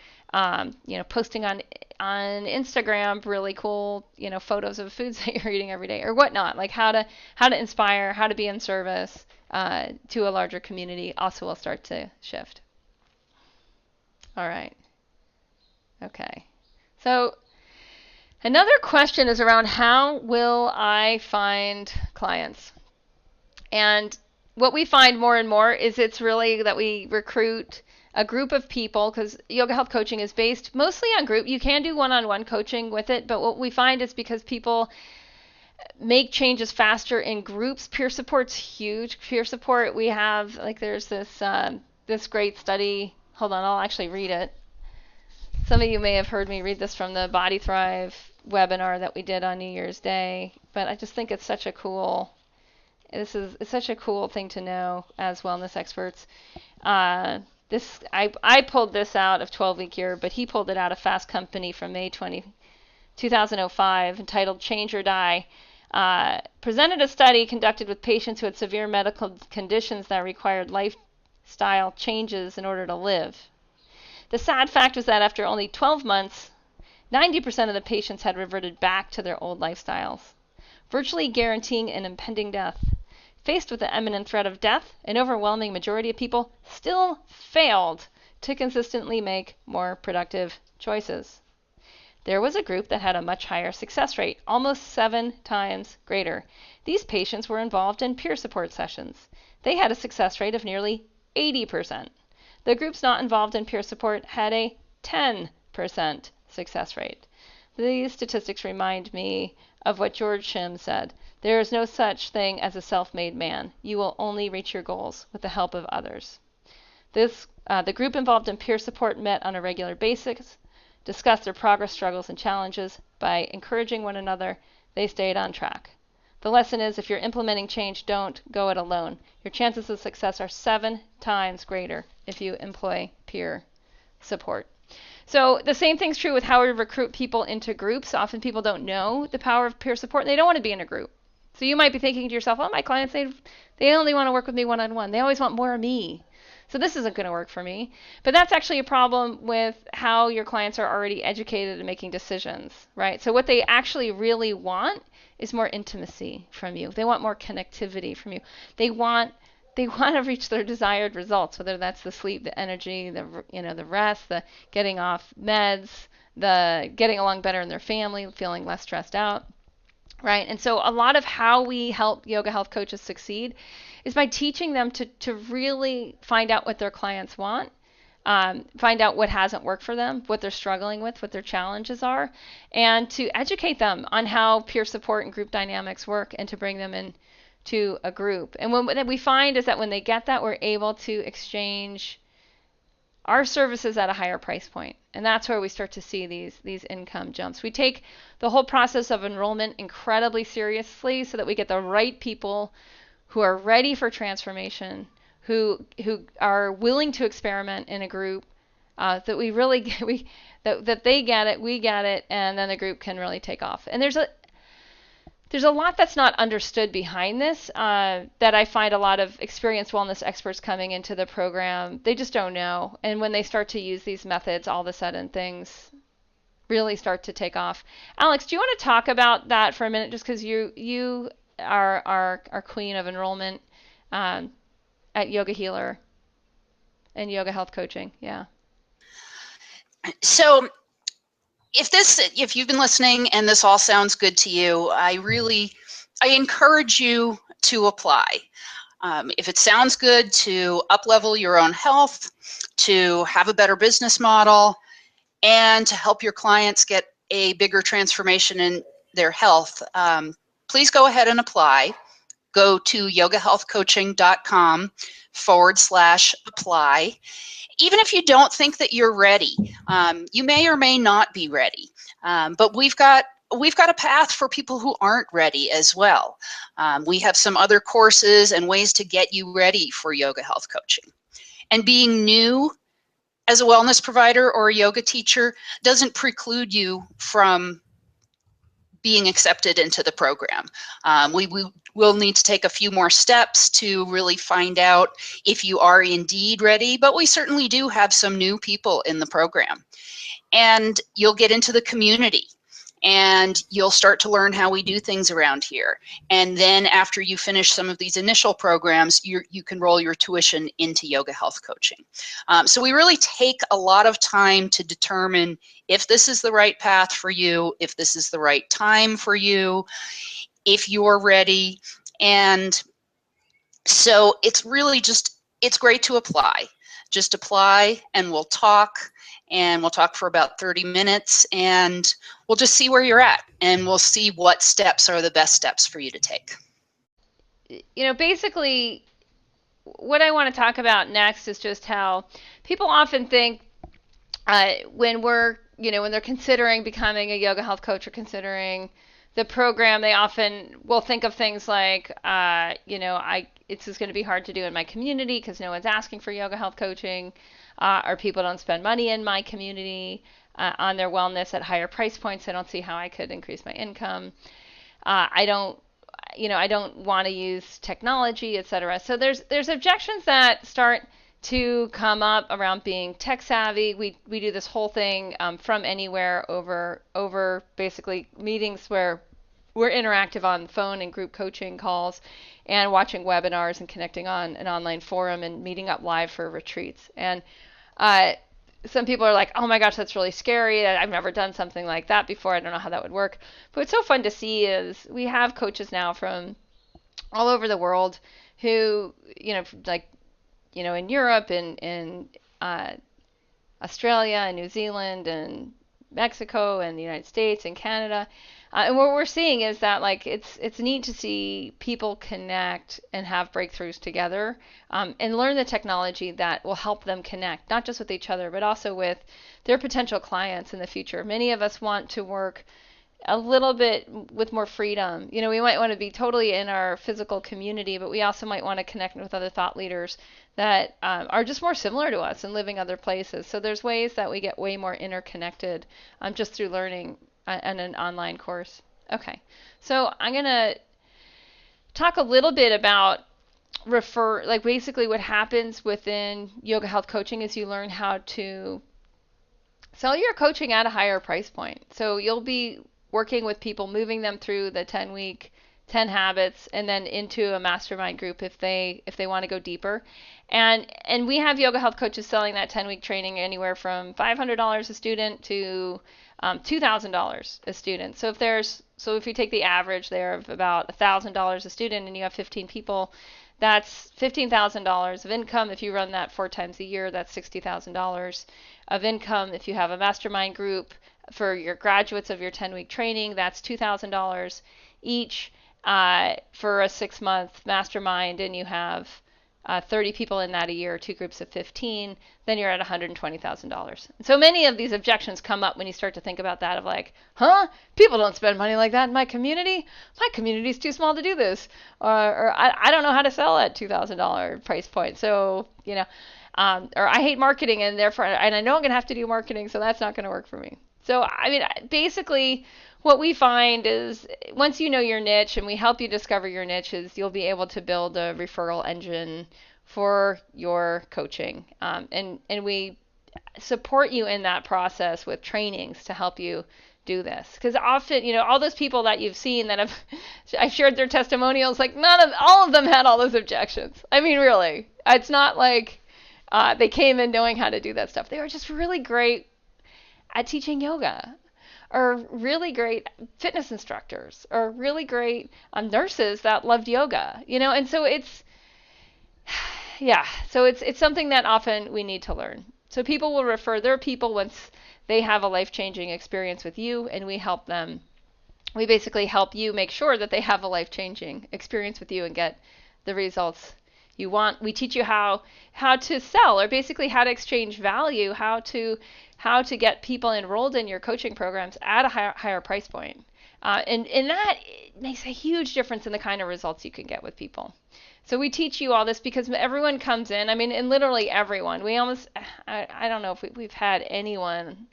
posting on Instagram really cool, photos of foods that you're eating every day or whatnot, like how to inspire, how to be in service to a larger community also will start to shift. All right. Okay. So another question is around how will I find clients? And what we find more and more is it's really that we recruit a group of people, because yoga health coaching is based mostly on group. You can do one-on-one coaching with it, but what we find is because people make changes faster in groups, peer support's huge. Peer support, we have, there's this great study. Hold on, I'll actually read it. Some of you may have heard me read this from the Body Thrive webinar that we did on New Year's Day, but I just think it's such a cool thing to know as wellness experts. I pulled this out of 12-Week Year, but he pulled it out of Fast Company from May 2005, entitled Change or Die. Presented a study conducted with patients who had severe medical conditions that required lifestyle changes in order to live. The sad fact was that after only 12 months, 90% of the patients had reverted back to their old lifestyles, virtually guaranteeing an impending death. Faced with the imminent threat of death, an overwhelming majority of people still failed to consistently make more productive choices. There was a group that had a much higher success rate, almost 7 times greater. These patients were involved in peer support sessions. They had a success rate of nearly 80%. The groups not involved in peer support had a 10% success rate. These statistics remind me of what George Shim said. There is no such thing as a self-made man. You will only reach your goals with the help of others. The group involved in peer support met on a regular basis, discussed their progress, struggles, and challenges. By encouraging one another, they stayed on track. The lesson is, if you're implementing change, don't go it alone. Your chances of success are 7 times greater if you employ peer support. So the same thing's true with how we recruit people into groups. Often people don't know the power of peer support, and they don't want to be in a group. So you might be thinking to yourself, my clients, they only want to work with me one-on-one. They always want more of me. So this isn't going to work for me. But that's actually a problem with how your clients are already educated and making decisions, right? So what they actually really want is more intimacy from you. They want more connectivity from you. They want to reach their desired results, whether that's the sleep, the energy, the rest, the getting off meds, the getting along better in their family, feeling less stressed out. Right. And so a lot of how we help yoga health coaches succeed is by teaching them to really find out what their clients want, find out what hasn't worked for them, what they're struggling with, what their challenges are, and to educate them on how peer support and group dynamics work, and to bring them in to a group. And what we find is that when they get that, we're able to exchange our services at a higher price point. And that's where we start to see these income jumps. We take the whole process of enrollment incredibly seriously so that we get the right people who are ready for transformation, who are willing to experiment in a group, that we really that they get it, we get it, and then the group can really take off. And there's a lot that's not understood behind this, that I find a lot of experienced wellness experts coming into the program, they just don't know. And when they start to use these methods, all of a sudden things really start to take off. Alex, do you want to talk about that for a minute, just because you are our queen of enrollment at Yoga Healer and Yoga Health Coaching? Yeah. So if you've been listening and this all sounds good to you, I encourage you to apply. If it sounds good to up-level your own health, to have a better business model, and to help your clients get a bigger transformation in their health, please go ahead and apply. Go to yogahealthcoaching.com/apply. Even if you don't think that you're ready, you may or may not be ready. But we've got a path for people who aren't ready as well. We have some other courses and ways to get you ready for yoga health coaching. And being new as a wellness provider or a yoga teacher doesn't preclude you from being accepted into the program. We will need to take a few more steps to really find out if you are indeed ready, but we certainly do have some new people in the program. And you'll get into the community, and you'll start to learn how we do things around here. And then after you finish some of these initial programs, you can roll your tuition into yoga health coaching. So we really take a lot of time to determine if this is the right path for you, if this is the right time for you, if you're ready. And so it's really it's great to apply. Just apply and we'll talk. And we'll talk for about 30 minutes, and we'll just see where you're at, and we'll see what steps are the best steps for you to take. Basically, what I want to talk about next is just how people often think when they're considering becoming a yoga health coach or considering the program, they often will think of things like, it's just going to be hard to do in my community because no one's asking for yoga health coaching. Or people don't spend money in my community on their wellness at higher price points. I don't see how I could increase my income. I don't want to use technology, etc. So there's objections that start to come up around being tech savvy. We do this whole thing from anywhere over basically meetings where we're interactive on phone and group coaching calls, and watching webinars and connecting on an online forum and meeting up live for retreats. And some people are like, oh my gosh, that's really scary. I've never done something like that before. I don't know how that would work. But what's so fun to see is we have coaches now from all over the world who, in Europe and in Australia and New Zealand and Mexico and the United States and Canada. And what we're seeing is that it's neat to see people connect and have breakthroughs together, and learn the technology that will help them connect, not just with each other, but also with their potential clients in the future. Many of us want to work a little bit with more freedom. We might want to be totally in our physical community, but we also might want to connect with other thought leaders that are just more similar to us and living other places. So there's ways that we get way more interconnected just through learning and an online course. Okay, so I'm going to talk a little bit about basically what happens within yoga health coaching is you learn how to sell your coaching at a higher price point. So you'll be working with people, moving them through the 10-week 10 habits and then into a mastermind group if they want to go deeper. And we have yoga health coaches selling that 10-week training anywhere from $500 a student to $2,000 a student. So if you take the average there of about $1,000 a student and you have 15 people, That's $15,000 of income. If you run that 4 times a year, that's $60,000 of income. If you have a mastermind group for your graduates of your 10-week training, that's $2,000 each for a 6-month mastermind, and you have 30 people in that a year, 2 groups of 15, then you're at $120,000. So many of these objections come up when you start to think about that, of like, people don't spend money like that in my community. My community's too small to do this. Or I don't know how to sell at $2,000 price point. So, or I hate marketing, and therefore, and I know I'm going to have to do marketing, so that's not going to work for me. So, basically, what we find is once you know your niche and we help you discover your niches, you'll be able to build a referral engine for your coaching. And we support you in that process with trainings to help you do this. Because often, all those people that you've seen that I've shared their testimonials, like all of them had all those objections. I mean, really, it's not like they came in knowing how to do that stuff. They were just really great at teaching yoga, or really great fitness instructors, or really great nurses that loved yoga, and so it's something that often we need to learn. So people will refer their people once they have a life-changing experience with you, and we help them. We basically help you make sure that they have a life-changing experience with you and get the results you want. We teach you how to sell, or basically how to exchange value, how to get people enrolled in your coaching programs at a higher price point. And that makes a huge difference in the kind of results you can get with people. So we teach you all this because everyone comes in, and literally everyone. We almost, I don't know if we've had anyone, I'm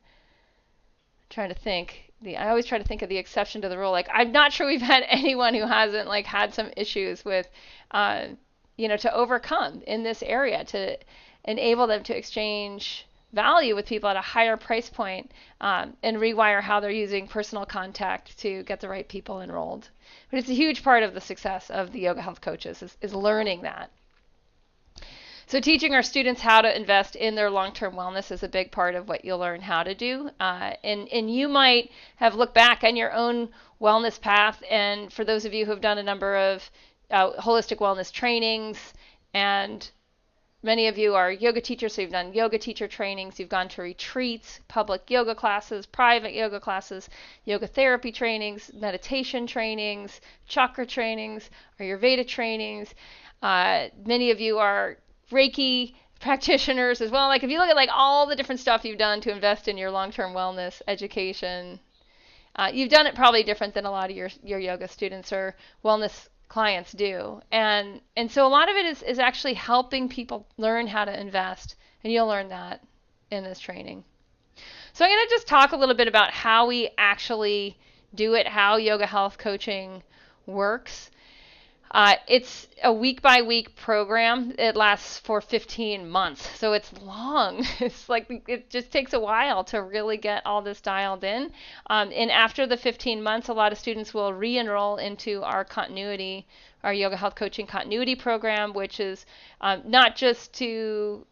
trying to think. I always try to think of the exception to the rule. Like, I'm not sure we've had anyone who hasn't had some issues with, to overcome in this area, to enable them to exchange value with people at a higher price point, and rewire how they're using personal contact to get the right people enrolled. But it's a huge part of the success of the yoga health coaches is learning that. So teaching our students how to invest in their long-term wellness is a big part of what you'll learn how to do. And you might have looked back on your own wellness path, and for those of you who have done a number of holistic wellness trainings, and many of you are yoga teachers, so you've done yoga teacher trainings, you've gone to retreats, public yoga classes, private yoga classes, yoga therapy trainings, meditation trainings, chakra trainings, Ayurveda trainings. Many of you are Reiki practitioners as well. Like, if you look at all the different stuff you've done to invest in your long-term wellness education, you've done it probably different than a lot of your yoga students or wellness clients do. And so a lot of it is actually helping people learn how to invest, and you'll learn that in this training. So I'm going to just talk a little bit about how we actually do it, how yoga health coaching works. It's a week-by-week program. It lasts for 15 months, so it's long. It's it just takes a while to really get all this dialed in. And after the 15 months, a lot of students will re-enroll into our yoga health coaching continuity program, which is not just to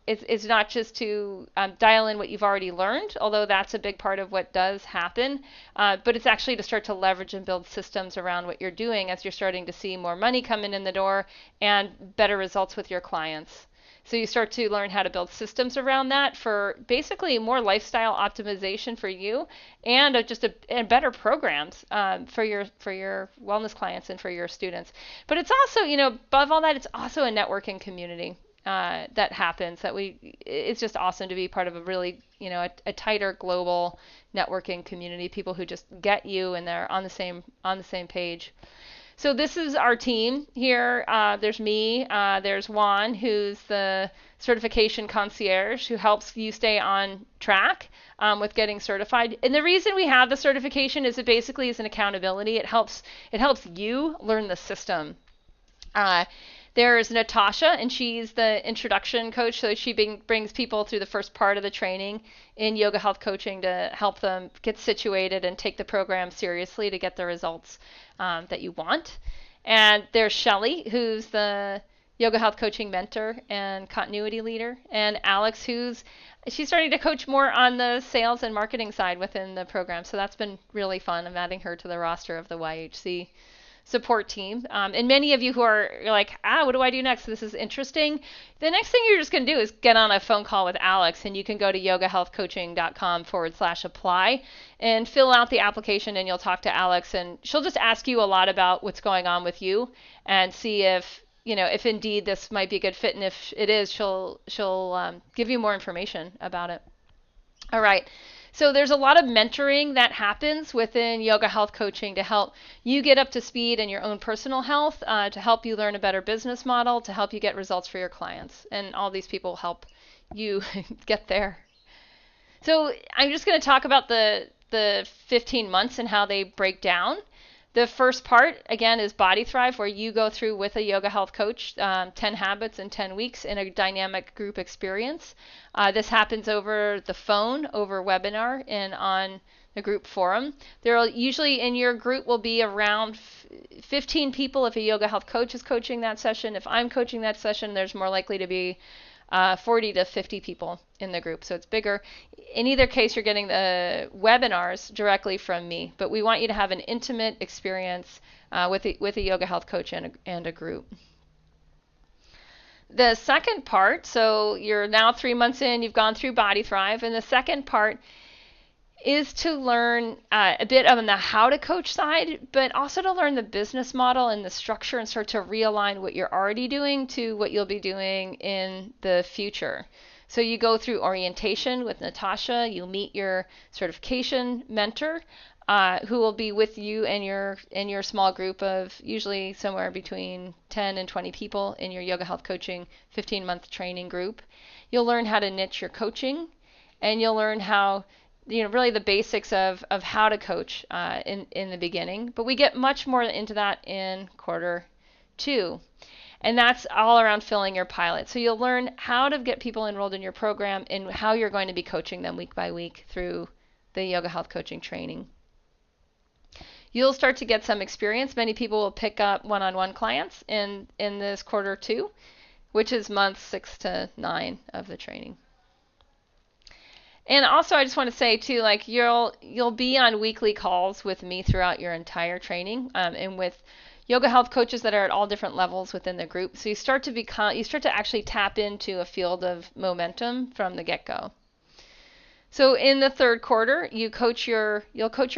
dial in what you've already learned, although that's a big part of what does happen, but it's actually to start to leverage and build systems around what you're doing as you're starting to see more money coming in the door and better results with your clients. So you start to learn how to build systems around that for basically more lifestyle optimization for you, and and better programs for your wellness clients and for your students. But it's also, above all that, it's also a networking community that happens. It's just awesome to be part of a really, a tighter global networking community. People who just get you and they're on the same page. So this is our team here. There's me. There's Juan, who's the certification concierge, who helps you stay on track with getting certified. And the reason we have the certification is it basically is an accountability. It helps you learn the system. There's Natasha, and she's the introduction coach, so she brings people through the first part of the training in yoga health coaching to help them get situated and take the program seriously to get the results that you want. And there's Shelly, who's the yoga health coaching mentor and continuity leader, and Alex, she's starting to coach more on the sales and marketing side within the program, so that's been really fun. I'm adding her to the roster of the YHC support team. And many of you who are like, what do I do next? This is interesting. The next thing you're just going to do is get on a phone call with Alex, and you can go to yogahealthcoaching.com/apply and fill out the application, and you'll talk to Alex, and she'll just ask you a lot about what's going on with you and see if if indeed this might be a good fit, and if it is, she'll give you more information about it. All right. So there's a lot of mentoring that happens within yoga health coaching to help you get up to speed in your own personal health, to help you learn a better business model, to help you get results for your clients. And all these people help you get there. So I'm just going to talk about the 15 months and how they break down. The first part, again, is Body Thrive, where you go through with a yoga health coach 10 habits in 10 weeks in a dynamic group experience. This happens over the phone, over webinar, and on the group forum. There will usually in your group will be around 15 people if a yoga health coach is coaching that session. If I'm coaching that session, there's more likely to be 40 to 50 people in the group, so it's bigger. In either case, you're getting the webinars directly from me, but we want you to have an intimate experience with a yoga health coach and a group. The second part, so you're now 3 months in, you've gone through Body Thrive, and the second part is to learn a bit on the how to coach side, but also to learn the business model and the structure and start to realign what you're already doing to what you'll be doing in the future. So you go through orientation with Natasha, you'll meet your certification mentor, who will be with you and your small group of usually somewhere between 10 and 20 people in your yoga health coaching 15-month training group. You'll learn how to niche your coaching, and you'll learn how really the basics of how to coach in the beginning. But we get much more into that in quarter 2. And that's all around filling your pilot. So you'll learn how to get people enrolled in your program and how you're going to be coaching them week by week through the yoga health coaching training. You'll start to get some experience. Many people will pick up one-on-one clients in this quarter 2, which is months 6 to 9 of the training. And also, I just want to say too, like you'll be on weekly calls with me throughout your entire training, and with yoga health coaches that are at all different levels within the group. So you start to actually tap into a field of momentum from the get-go. So in the third quarter, you'll coach your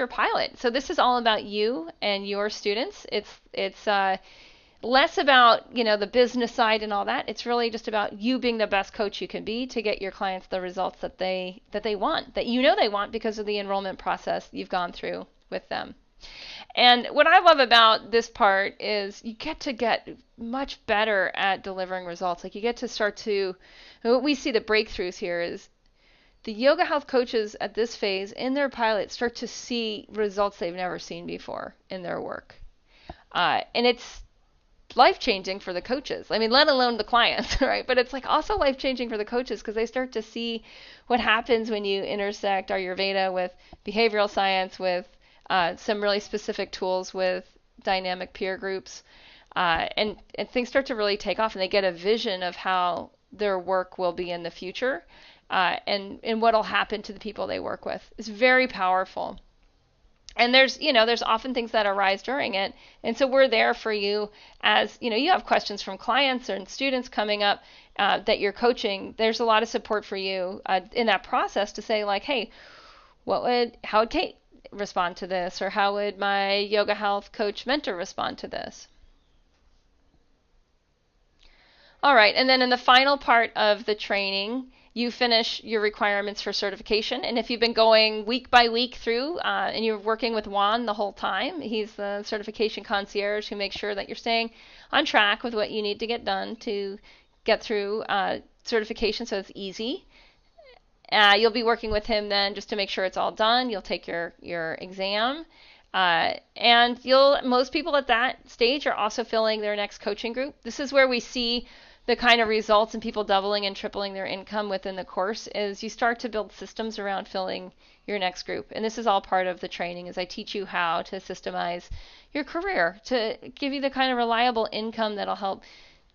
pilot. So this is all about you and your students. It's less about the business side and all that. It's really just about you being the best coach you can be to get your clients the results that they want, that they want because of the enrollment process you've gone through with them. And what I love about this part is you get to get much better at delivering results. Like you get to start to, what we see the breakthroughs here is the yoga health coaches at this phase in their pilot start to see results they've never seen before in their work. And it's life-changing for the coaches. I mean, let alone the clients, right? But it's like also life-changing for the coaches because they start to see what happens when you intersect Ayurveda with behavioral science, with some really specific tools with dynamic peer groups, and things start to really take off, and they get a vision of how their work will be in the future, and what will happen to the people they work with. It's very powerful. And there's often things that arise during it. And so we're there for you as, you have questions from clients and students coming up that you're coaching. There's a lot of support for you in that process to say like, hey, how would Kate respond to this? Or how would my yoga health coach mentor respond to this? All right. And then in the final part of the training, you finish your requirements for certification. And if you've been going week by week through and you're working with Juan the whole time, he's the certification concierge who makes sure that you're staying on track with what you need to get done to get through certification, so it's easy. You'll be working with him then just to make sure it's all done. You'll take your exam. And most people at that stage are also filling their next coaching group. This is where we see the kind of results and people doubling and tripling their income within the course is you start to build systems around filling your next group. And this is all part of the training as I teach you how to systemize your career to give you the kind of reliable income that'll help,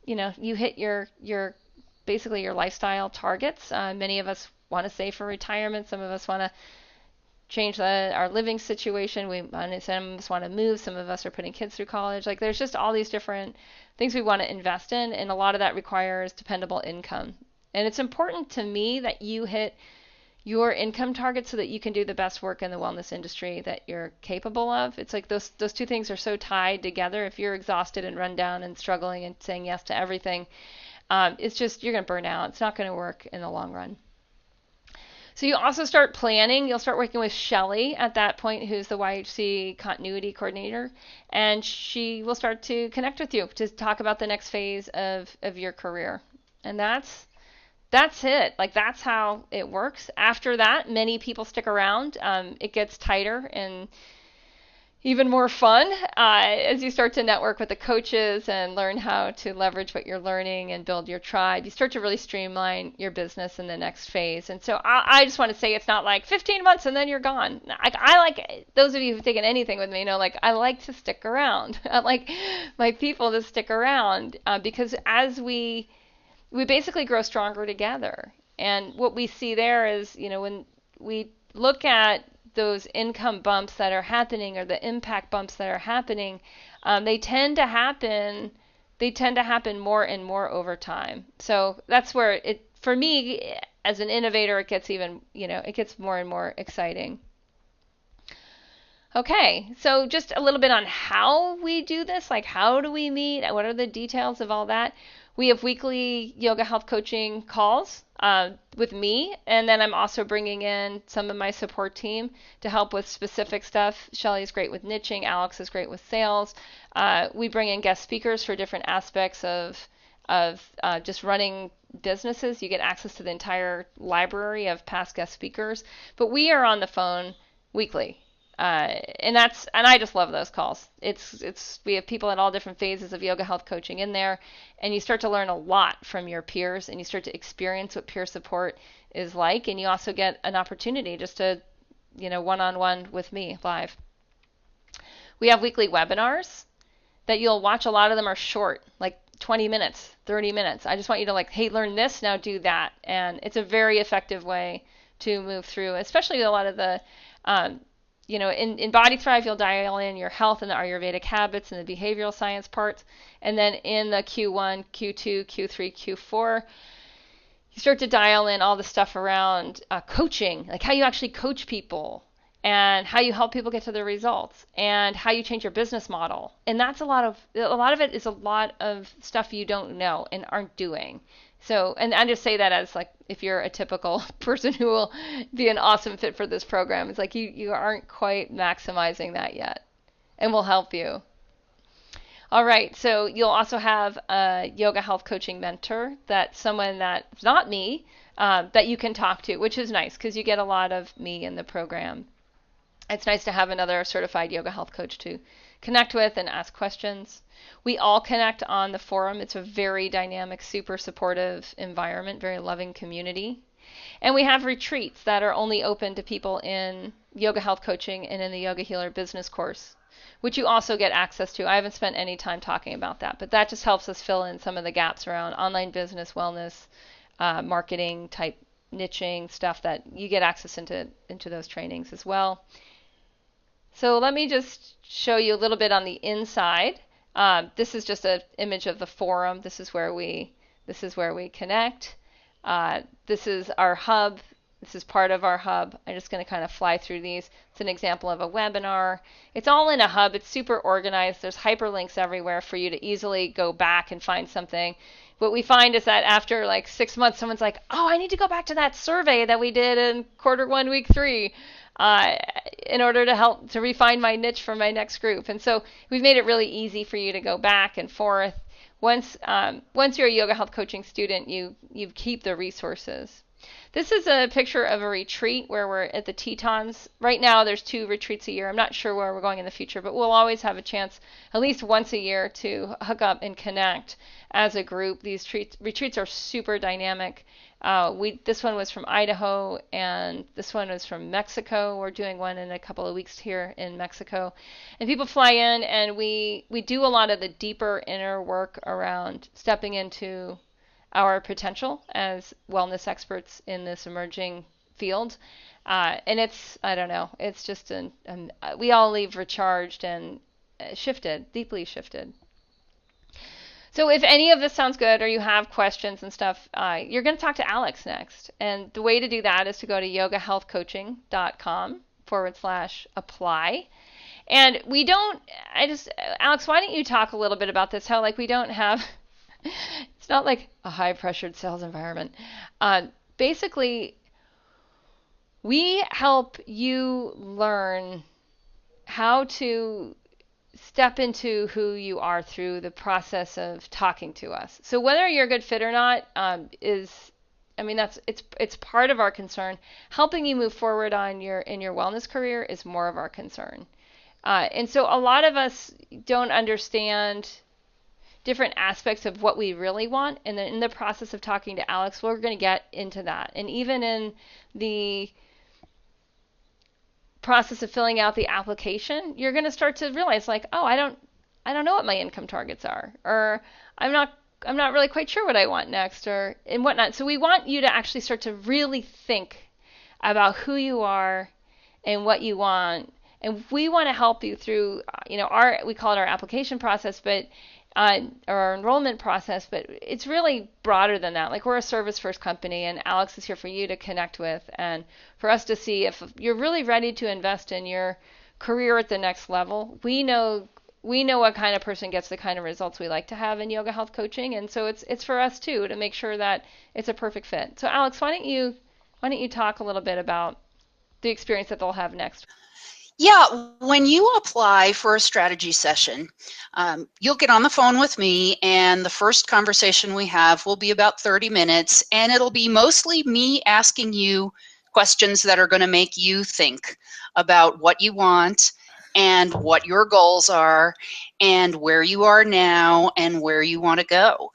you hit your basically your lifestyle targets. Many of us want to save for retirement. Some of us want to change our living situation. Some of us want to move. Some of us are putting kids through college. Like there's just all these different things we want to invest in, and a lot of that requires dependable income. And it's important to me that you hit your income target so that you can do the best work in the wellness industry that you're capable of. It's like those two things are so tied together. If you're exhausted and run down and struggling and saying yes to everything, it's just you're going to burn out. It's not going to work in the long run. So you also start planning. You'll start working with Shelly at that point, who's the YHC continuity coordinator, and she will start to connect with you to talk about the next phase of your career. And that's it. Like that's how it works. After that, many people stick around. It gets tighter and even more fun as you start to network with the coaches and learn how to leverage what you're learning and build your tribe. You start to really streamline your business in the next phase. And so I just want to say it's not like 15 months and then you're gone. I like those of you who've taken anything with me know, like I like to stick around. I like my people to stick around because as we basically grow stronger together. And what we see there is, when we look at those income bumps that are happening or the impact bumps that are happening, they tend to happen more and more over time. So that's where for me as an innovator, it gets even, it gets more and more exciting. Okay, so just a little bit on how we do this, like how do we meet? What are the details of all that? We have weekly yoga health coaching calls with me, and then I'm also bringing in some of my support team to help with specific stuff. Shelly's great with niching, Alex is great with sales. We bring in guest speakers for different aspects of just running businesses. You get access to the entire library of past guest speakers, but we are on the phone weekly. And I just love those calls. We have people in all different phases of yoga health coaching in there, and you start to learn a lot from your peers, and you start to experience what peer support is like, and you also get an opportunity just to, one-on-one with me live. We have weekly webinars that you'll watch. A lot of them are short, like 20 minutes, 30 minutes. I just want you to hey, learn this, now do that. And it's a very effective way to move through, especially a lot of the in Body Thrive, you'll dial in your health and the Ayurvedic habits and the behavioral science parts. And then in the Q1, Q2, Q3, Q4, you start to dial in all the stuff around coaching, like how you actually coach people and how you help people get to their results and how you change your business model. And that's a lot of it is a lot of stuff you don't know and aren't doing. So, and I just say that as if you're a typical person who will be an awesome fit for this program, it's like you aren't quite maximizing that yet, and we'll help you. All right, so you'll also have a yoga health coaching mentor, that's someone that's not me, that you can talk to, which is nice because you get a lot of me in the program. It's nice to have another certified yoga health coach to connect with and ask questions. We all connect on the forum. It's a very dynamic, super supportive environment, very loving community. And we have retreats that are only open to people in yoga health coaching and in the Yoga Healer business course, which you also get access to. I haven't spent any time talking about that, but that just helps us fill in some of the gaps around online business, wellness, marketing type niching stuff that you get access into those trainings as well. So let me just show you a little bit on the inside. This is just an image of the forum. This is where we connect. This is our hub. This is part of our hub. I'm just going to kind of fly through these. It's an example of a webinar. It's all in a hub. It's super organized. There's hyperlinks everywhere for you to easily go back and find something. What we find is that after 6 months, someone's like, oh, I need to go back to that survey that we did in quarter 1, week 3. In order to help to refine my niche for my next group. And so we've made it really easy for you to go back and forth. Once you're a yoga health coaching student, you keep the resources. This is a picture of a retreat where we're at the Tetons. Right now there's 2 retreats a year. I'm not sure where we're going in the future, but we'll always have a chance at least once a year to hook up and connect as a group. These retreats are super dynamic. This one was from Idaho, and this one was from Mexico. We're doing one in a couple of weeks here in Mexico. And people fly in, and we do a lot of the deeper inner work around stepping into our potential as wellness experts in this emerging field. And it's, I don't know, it's just we all leave recharged and shifted, deeply shifted. So if any of this sounds good or you have questions and stuff, you're going to talk to Alex next. And the way to do that is to go to yogahealthcoaching.com/apply. And Alex, why don't you talk a little bit about this? How, like, we don't have, it's not like a high pressured sales environment. Basically, we help you learn how to step into who you are through the process of talking to us. So whether you're a good fit or not it's part of our concern. Helping you move forward in your wellness career is more of our concern. And so a lot of us don't understand different aspects of what we really want. And then in the process of talking to Alex, we're going to get into that. And even in the process of filling out the application, you're going to start to realize, like, oh, I don't know what my income targets are, or I'm not really quite sure what I want next, or and whatnot. So we want you to actually start to really think about who you are and what you want, and we want to help you through, we call it our application process, but or our enrollment process, but it's really broader than that. Like, we're a service first company, and Alex is here for you to connect with and for us to see if you're really ready to invest in your career at the next level. We know what kind of person gets the kind of results we like to have in yoga health coaching, and so it's for us too to make sure that it's a perfect fit. So Alex, why don't you talk a little bit about the experience that they'll have next? Yeah, when you apply for a strategy session, you'll get on the phone with me, and the first conversation we have will be about 30 minutes, and it'll be mostly me asking you questions that are going to make you think about what you want and what your goals are and where you are now and where you want to go.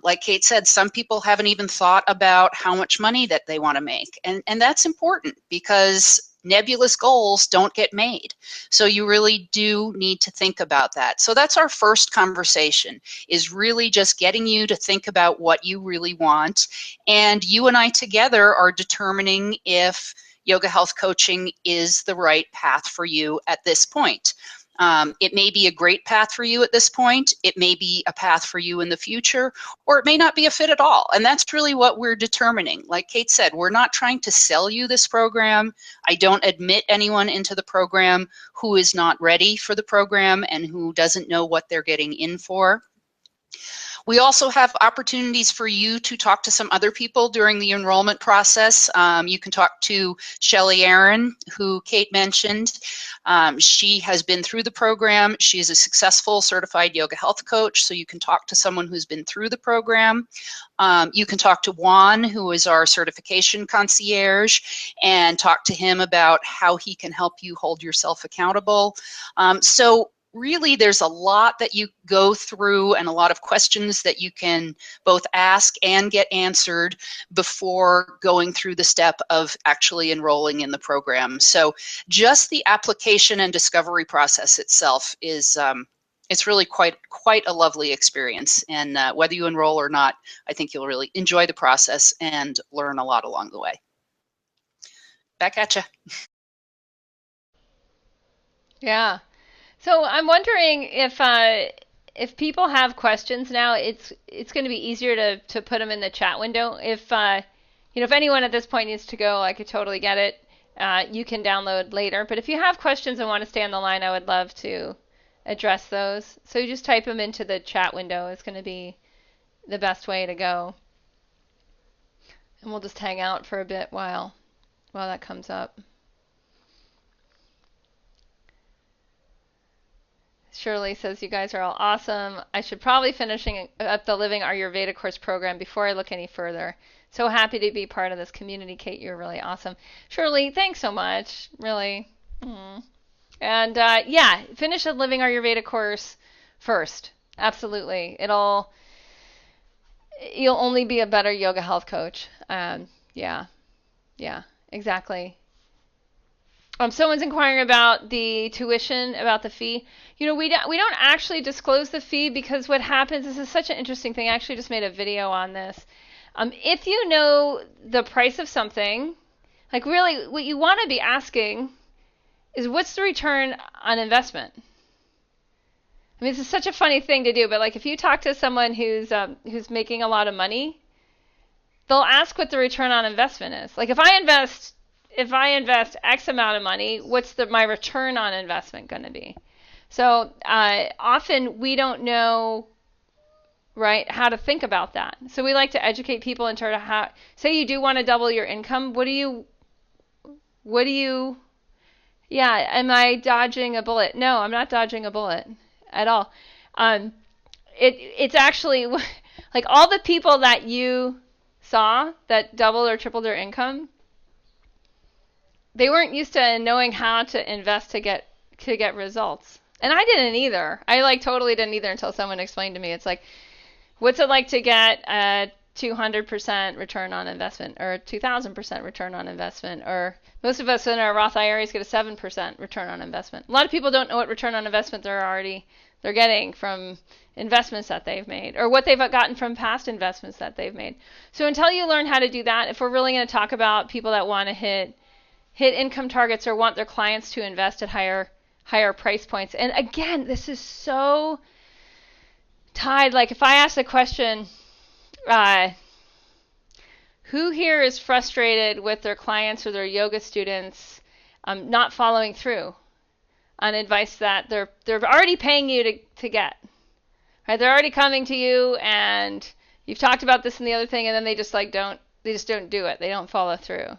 Like Kate said, some people haven't even thought about how much money that they want to make, and that's important because nebulous goals don't get made. So you really do need to think about that. So that's our first conversation, is really just getting you to think about what you really want. And you and I together are determining if yoga health coaching is the right path for you at this point. It may be a great path for you at this point. It may be a path for you in the future, or it may not be a fit at all. And that's really what we're determining. Like Kate said, we're not trying to sell you this program. I don't admit anyone into the program who is not ready for the program and who doesn't know what they're getting in for. We also have opportunities for you to talk to some other people during the enrollment process. You can talk to Shelly Aaron, who Kate mentioned. She has been through the program. She is a successful certified yoga health coach, so you can talk to someone who's been through the program. You can talk to Juan, who is our certification concierge, and talk to him about how he can help you hold yourself accountable. So really, there's a lot that you go through and a lot of questions that you can both ask and get answered before going through the step of actually enrolling in the program. So just the application and discovery process itself is it's really quite a lovely experience. And whether you enroll or not, I think you'll really enjoy the process and learn a lot along the way. Back at you. Yeah. So I'm wondering if people have questions now, it's going to be easier to put them in the chat window. If if anyone at this point needs to go, I could totally get it. You can download later. But if you have questions and want to stay on the line, I would love to address those. So you just type them into the chat window. It's going to be the best way to go. And we'll just hang out for a bit while that comes up. Shirley says, you guys are all awesome. I should probably finishing up the Living Ayurveda course program before I look any further. So happy to be part of this community, Kate. You're really awesome. Shirley, thanks so much. Really. And yeah, finish the Living Ayurveda course first. Absolutely. You'll only be a better yoga health coach. Yeah, exactly. Someone's inquiring about the tuition, about the fee. We don't actually disclose the fee because what happens, this is such an interesting thing. I actually just made a video on this. If you know the price of something Like really, what you want to be asking is what's the return on investment? I mean, this is such a funny thing to do, but like if you talk to someone who's making a lot of money, they'll ask what the return on investment is. Like if I invest X amount of money, what's my return on investment going to be? So often we don't know, right, how to think about that. So we like to educate people in terms of how, say you do want to double your income, what do you, yeah, am I dodging a bullet? No, I'm not dodging a bullet at all. It's actually like all the people that you saw that doubled or tripled their income, they weren't used to knowing how to invest to get results. And I didn't either. I like totally didn't either until someone explained to me. It's like, what's it like to get a 200% return on investment or 2,000% return on investment? Or most of us in our Roth IRAs get a 7% return on investment. A lot of people don't know what return on investment they're getting from investments that they've made or what they've gotten from past investments that they've made. So until you learn how to do that, if we're really going to talk about people that want to hit income targets or want their clients to invest at higher price points. And again, this is so tied. Like if I ask the question, who here is frustrated with their clients or their yoga students not following through on advice that they're already paying you to get? Right? They're already coming to you and you've talked about this and the other thing, and then they just don't do it. They don't follow through.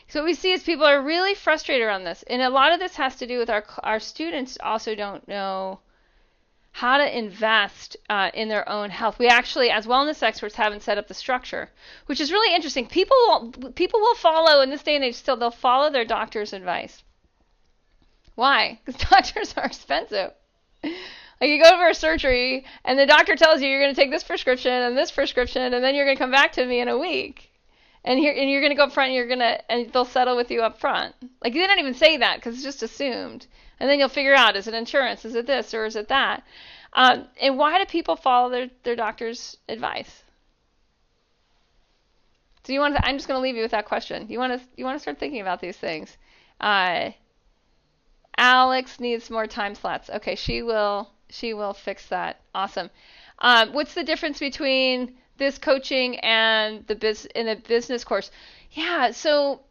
So what we see is people are really frustrated around this. And a lot of this has to do with our students also don't know how to invest in their own health. We actually, as wellness experts, haven't set up the structure, which is really interesting. People will follow, in this day and age still, they'll follow their doctor's advice. Why? Because doctors are expensive. Like you go for a surgery, and the doctor tells you you're going to take this prescription, and then you're going to come back to me in a week. And you're going to go up front, and they'll settle with you up front. Like they don't even say that because it's just assumed. And then you'll figure out, is it insurance? Is it this or is it that? And why do people follow their doctor's advice? So I'm just going to leave you with that question. You want to start thinking about these things. Alex needs more time slots. Okay, she will fix that. Awesome. What's the difference between this coaching and in a business course? Yeah, so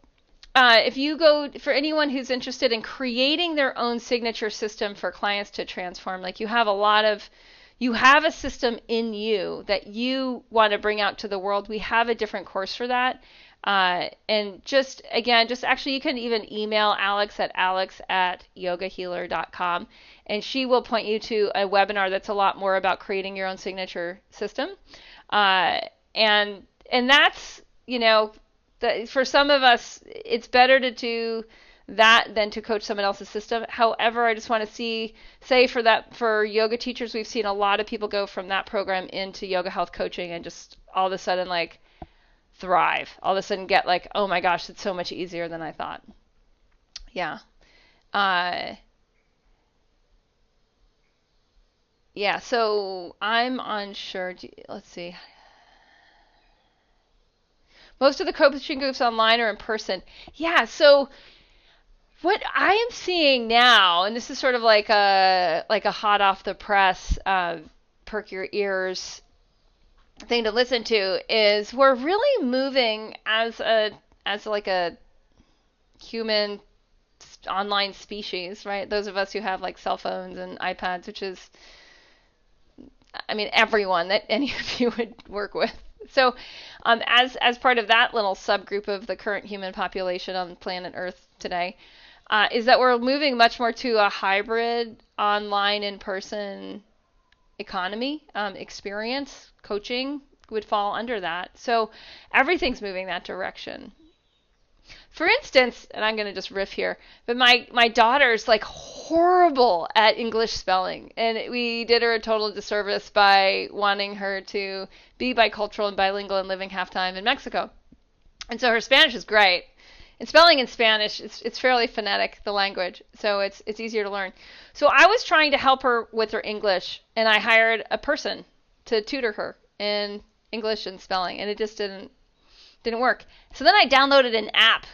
if you go, for anyone who's interested in creating their own signature system for clients to transform, like you have a system in you that you want to bring out to the world, we have a different course for that. And actually you can even email Alex at alex@yogahealer.com, and she will point you to a webinar that's a lot more about creating your own signature system. And that's, for some of us, it's better to do that than to coach someone else's system. However, I just want to say for yoga teachers, we've seen a lot of people go from that program into yoga health coaching and just all of a sudden like thrive. All of a sudden get like, oh my gosh, it's so much easier than I thought. Yeah. Yeah, so I'm unsure. Let's see. Most of the coaching groups online or in person. Yeah, so what I am seeing now, and this is sort of like a hot off the press, perk your ears thing to listen to, is we're really moving as a human online species, right? Those of us who have like cell phones and iPads, which is, I mean, everyone that any of you would work with. So as part of that little subgroup of the current human population on planet Earth today, is that we're moving much more to a hybrid online in-person economy. Experience coaching would fall under that. So everything's moving that direction. For instance, and I'm going to just riff here, but my daughter's like horrible at English spelling, and we did her a total disservice by wanting her to be bicultural and bilingual and living half-time in Mexico. And so her Spanish is great. And spelling in Spanish, it's fairly phonetic, the language, so it's easier to learn. So I was trying to help her with her English, and I hired a person to tutor her in English and spelling, and it just didn't work. So then I downloaded an app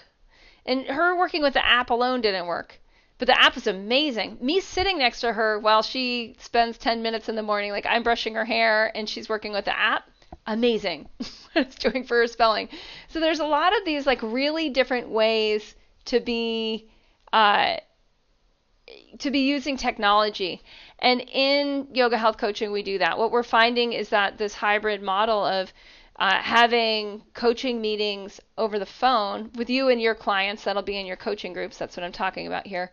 And her working with the app alone didn't work. But the app was amazing. Me sitting next to her while she spends 10 minutes in the morning, like I'm brushing her hair and she's working with the app, amazing what it's doing for her spelling. So there's a lot of these like really different ways to be using technology. And in yoga health coaching, we do that. What we're finding is that this hybrid model of having coaching meetings over the phone with you and your clients, that'll be in your coaching groups, that's what I'm talking about here,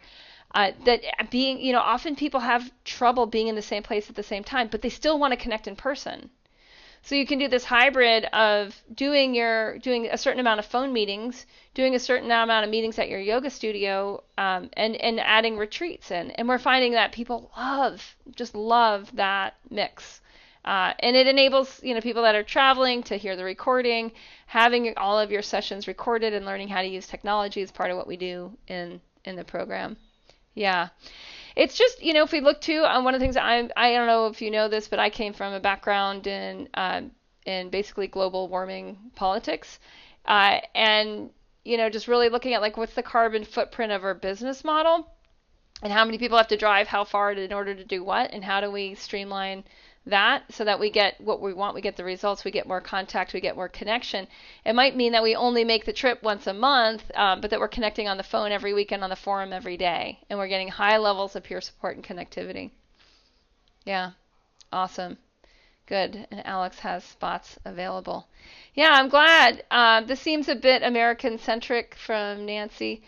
that being, often people have trouble being in the same place at the same time, but they still want to connect in person. So you can do this hybrid of doing a certain amount of phone meetings, doing a certain amount of meetings at your yoga studio, and adding retreats in. And we're finding that people just love that mix. And it enables people that are traveling to hear the recording, having all of your sessions recorded, and learning how to use technology is part of what we do in the program. Yeah. It's just, if we look too, one of the things I don't know if you know this, but I came from a background in basically global warming politics, and just really looking at like what's the carbon footprint of our business model, and how many people have to drive how far in order to do what, and how do we streamline that so that we get what we want, we get the results, we get more contact, we get more connection. It might mean that we only make the trip once a month, but that we're connecting on the phone every weekend, on the forum every day, and we're getting high levels of peer support and connectivity. Yeah, awesome. Good. And Alex has spots available. Yeah, I'm glad. This seems a bit American-centric from Nancy.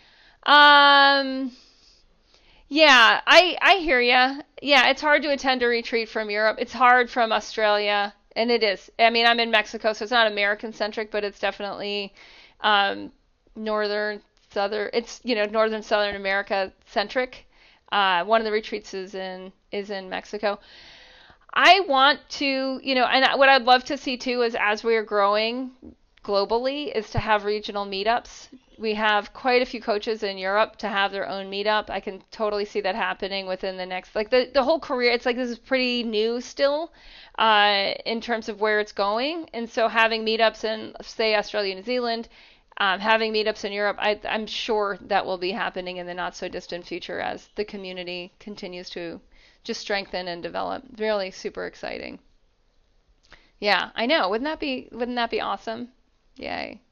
Yeah, I hear ya. Yeah, it's hard to attend a retreat from Europe. It's hard from Australia, and it is. I mean, I'm in Mexico, so it's not American-centric, but it's definitely northern, southern America-centric. One of the retreats is in Mexico. I want to, and what I'd love to see too is as we're growing globally is to have regional meetups. We have quite a few coaches in Europe to have their own meetup. I can totally see that happening within the next, like the whole career. It's like this is pretty new still in terms of where it's going. And so having meetups in, say, Australia, New Zealand, having meetups in Europe, I'm sure that will be happening in the not so distant future as the community continues to just strengthen and develop. Really super exciting. Yeah, I know. Wouldn't that be awesome? Yay.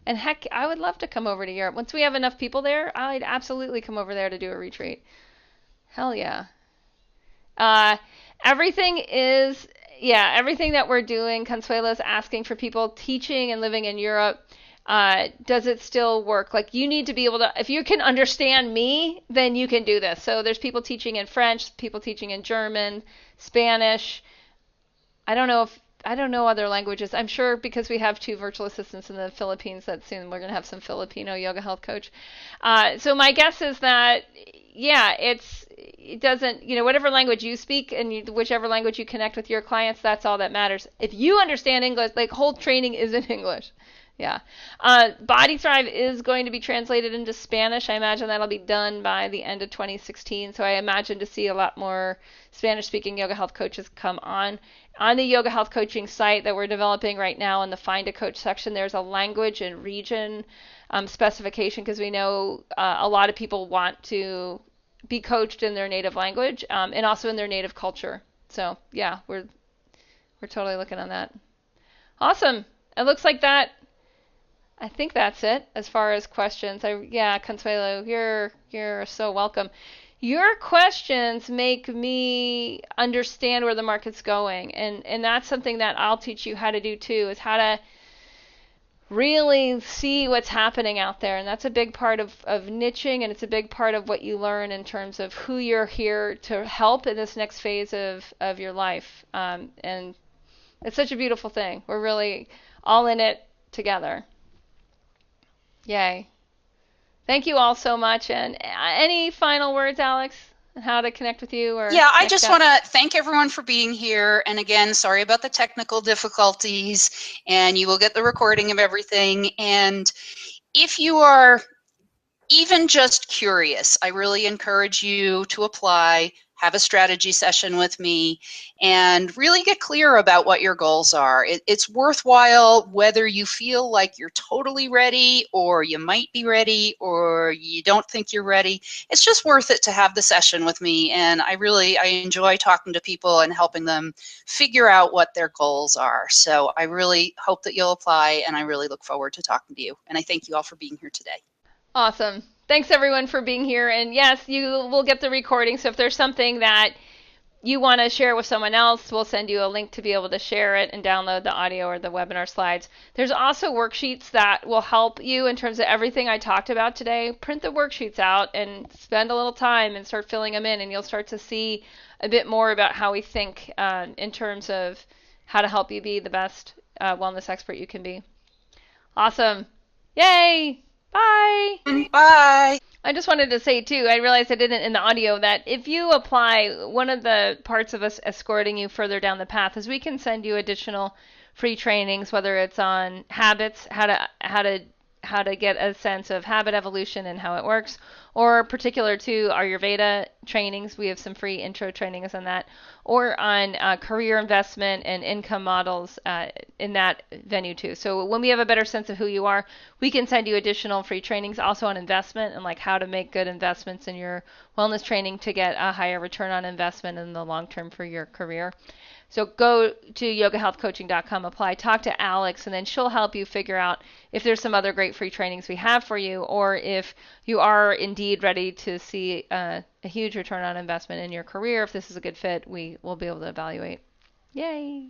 And heck, I would love to come over to Europe. Once we have enough people there, I'd absolutely come over there to do a retreat. Hell yeah. Everything that we're doing, Consuelo's asking for people teaching and living in Europe. Does it still work? Like you need to be able to, if you can understand me, then you can do this. So there's people teaching in French, people teaching in German, Spanish. I don't know other languages. I'm sure because we have 2 virtual assistants in the Philippines that soon we're going to have some Filipino yoga health coach. So my guess is that, yeah, it doesn't, whatever language you speak and whichever language you connect with your clients, that's all that matters. If you understand English, like whole training is in English. Yeah. Body Thrive is going to be translated into Spanish. I imagine that'll be done by the end of 2016. So I imagine to see a lot more Spanish-speaking yoga health coaches come on. On the yoga health coaching site that we're developing right now in the Find a Coach section, there's a language and region specification because we know a lot of people want to be coached in their native language and also in their native culture. So yeah, we're totally looking on that. Awesome. It looks like that. I think that's it as far as questions. Consuelo, you're so welcome. Your questions make me understand where the market's going, and that's something that I'll teach you how to do too, is how to really see what's happening out there. And that's a big part of niching, and it's a big part of what you learn in terms of who you're here to help in this next phase of your life. And it's such a beautiful thing. We're really all in it together. Yay. Thank you all so much. And any final words, Alex, on how to connect with you? Yeah, I just want to thank everyone for being here. And again, sorry about the technical difficulties. And you will get the recording of everything. And if you are even just curious, I really encourage you to apply. have a strategy session with me, and really get clear about what your goals are. It's worthwhile whether you feel like you're totally ready, or you might be ready, or you don't think you're ready. It's just worth it to have the session with me, and I enjoy talking to people and helping them figure out what their goals are. So I really hope that you'll apply, and I really look forward to talking to you. And I thank you all for being here today. Awesome. Thanks everyone for being here. And yes, you will get the recording. So if there's something that you want to share with someone else, we'll send you a link to be able to share it and download the audio or the webinar slides. There's also worksheets that will help you in terms of everything I talked about today. Print the worksheets out and spend a little time and start filling them in, and you'll start to see a bit more about how we think in terms of how to help you be the best wellness expert you can be. Awesome. Yay! Bye! Bye! I just wanted to say, too, I realized I didn't in the audio, that if you apply, one of the parts of us escorting you further down the path is we can send you additional free trainings, whether it's on habits, how to get a sense of habit evolution and how it works, or particular to Ayurveda trainings. We have some free intro trainings on that, or on career investment and income models in that venue too. So when we have a better sense of who you are, we can send you additional free trainings also on investment and like how to make good investments in your wellness training to get a higher return on investment in the long term for your career. So go to yogahealthcoaching.com, apply, talk to Alex, and then she'll help you figure out if there's some other great free trainings we have for you, or if you are indeed ready to see a huge return on investment in your career. If this is a good fit, we will be able to evaluate. Yay!